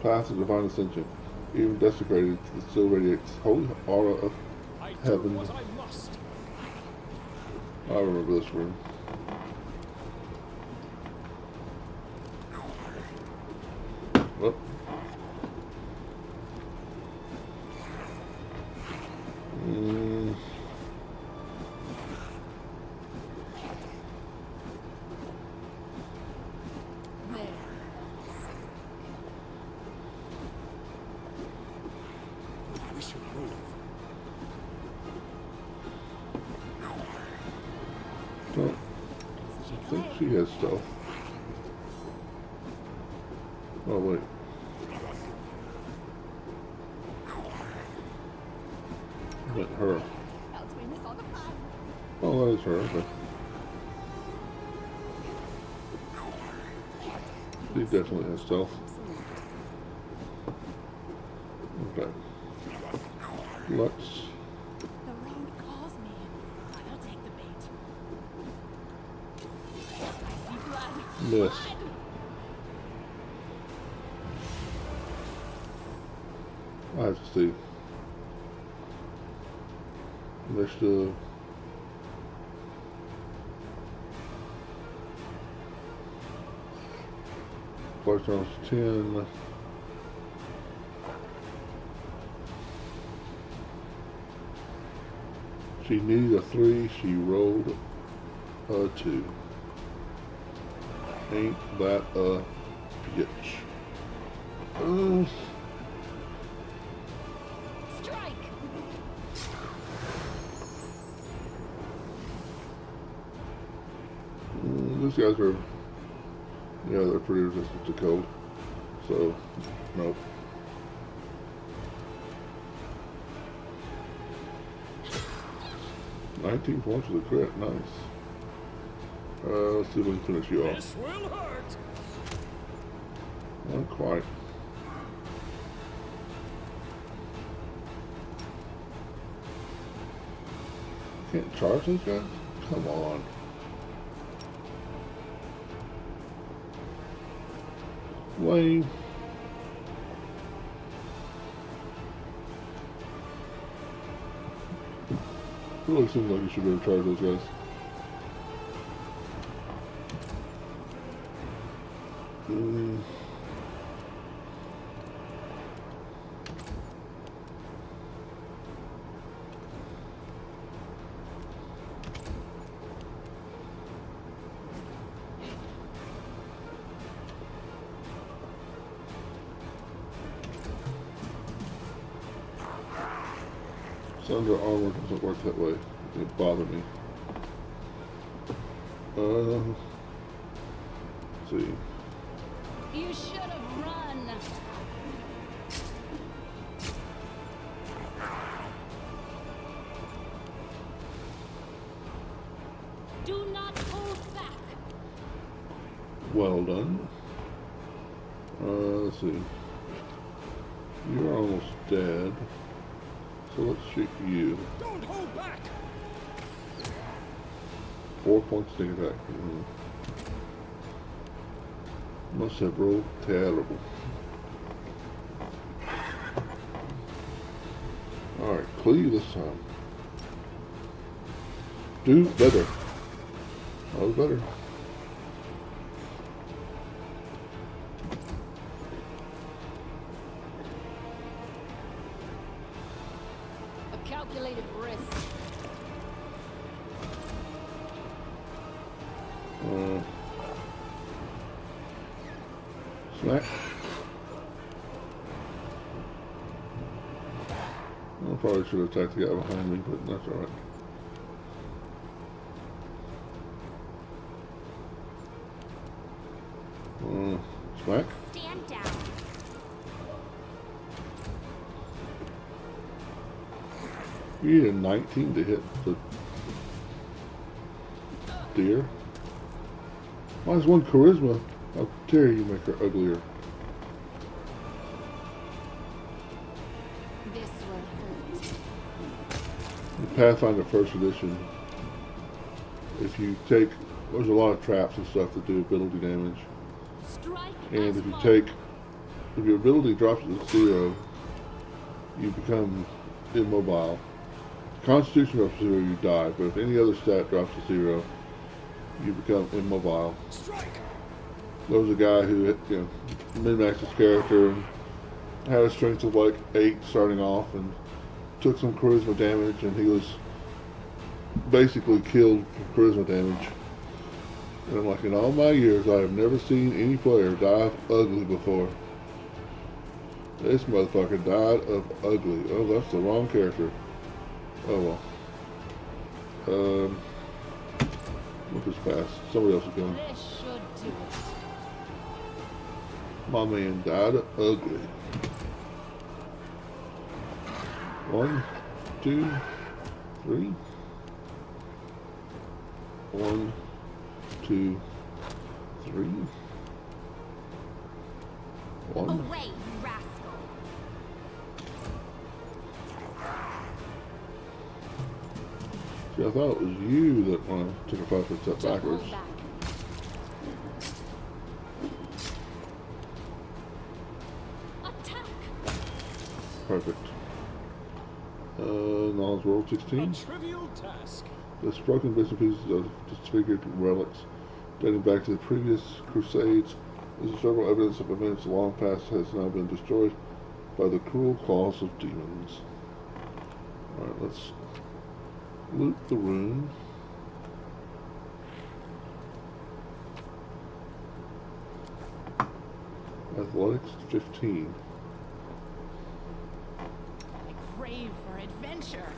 path to divine ascension. Even desecrated, it still radiates holy aura of I do heaven. what I must. I remember this room. Well. Mm. There. We should move. Don't think she has stealth. Oh wait. I meant her. Oh, that is her. Okay. She definitely has stealth. Okay. Let's. The road calls me. I'll take the bait. I see blood. Miss. Blood! I have to see. Mr. Clark Jones 10. She needed a 3, she rolled a 2. Ain't that a bitch? Strike! These guys are, yeah, they're pretty resistant to cold. So, nope. $19 points with a crit, nice. Let's see if we can finish you off. This will hurt. Not quite. Can't charge those guys? Come on. Lame. Really seems like you should be able to charge those guys. Under armor doesn't work that way. It bothered me. Let's see. You should have run. Do not hold back. Well done. Let's see. You're almost dead. So let's shoot you. Don't hold back. 4 points sneak attack. Must have rolled terrible. Alright, cleave this time. Do better. Oh, better. A calculated risk. Smack. I probably should have attacked the guy behind me, but that's alright. Smack. Stand down. You need a 19 to hit the deer. Mine's one charisma. How dare you make her uglier? This will hurt. The Pathfinder First Edition. If you take, there's a lot of traps and stuff that do ability damage. Strike And as if you one. take, if your ability drops to 0, you become immobile. Constitution drops to 0, you die. But if any other stat drops to 0, you become immobile. Strike! There was a guy who, min-maxed his character and had a strength of like 8 starting off and took some charisma damage, and he was basically killed from charisma damage. And I'm like, in all my years, I have never seen any player die of ugly before. This motherfucker died of ugly. Oh, that's the wrong character. Oh well. Look this pass. Somebody else is going. This should do it. My man died of ugly. 1, 2, 3. 1, 2, 3. 1. Away, you rascal. See, I thought it was you that when I took a 5-foot step Don't backwards. hold back. Attack! Perfect. Knowledge roll 16. A trivial task. This broken bits and pieces of disfigured relics dating back to the previous crusades is several evidence of events long past has now been destroyed by the cruel claws of demons. Alright, let's loot the room. Athletics 15. I crave for adventure.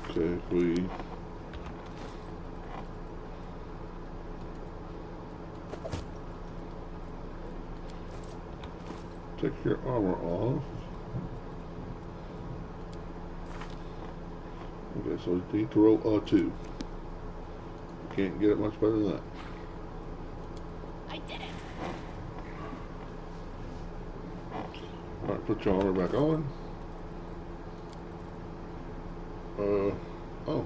Okay, if we take your armor off. Okay, so you need to roll a 2. You can't get it much better than that. I did it. Alright, put your armor back on. Oh.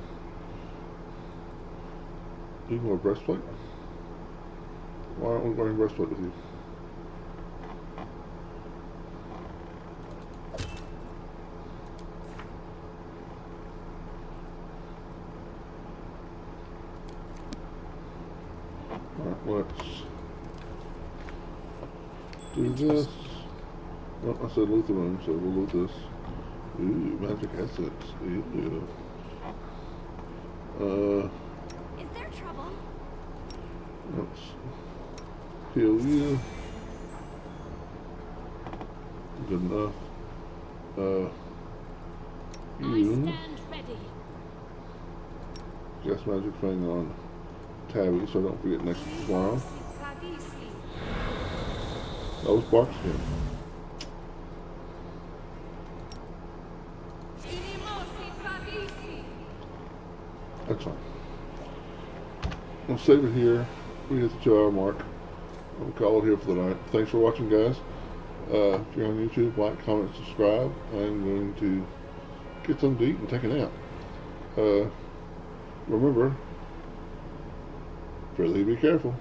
You can wear breastplate? Why aren't we wearing breastplate with you? Alright, let's do this. Well, I said loot the room, so we'll loot this. Ooh, magic essence. Ew. Is there trouble? Let's heal you. Good enough. I You. stand ready. Cast magic thing on Tabby, so don't forget next tomorrow. That was Barkskin. That's fine. We'll save it here. We hit the 2-hour mark. We'll call it here for the night. Thanks for watching, guys. If you're on YouTube, like, comment, subscribe. I'm going to get something to eat and take a nap. Remember, Really be careful.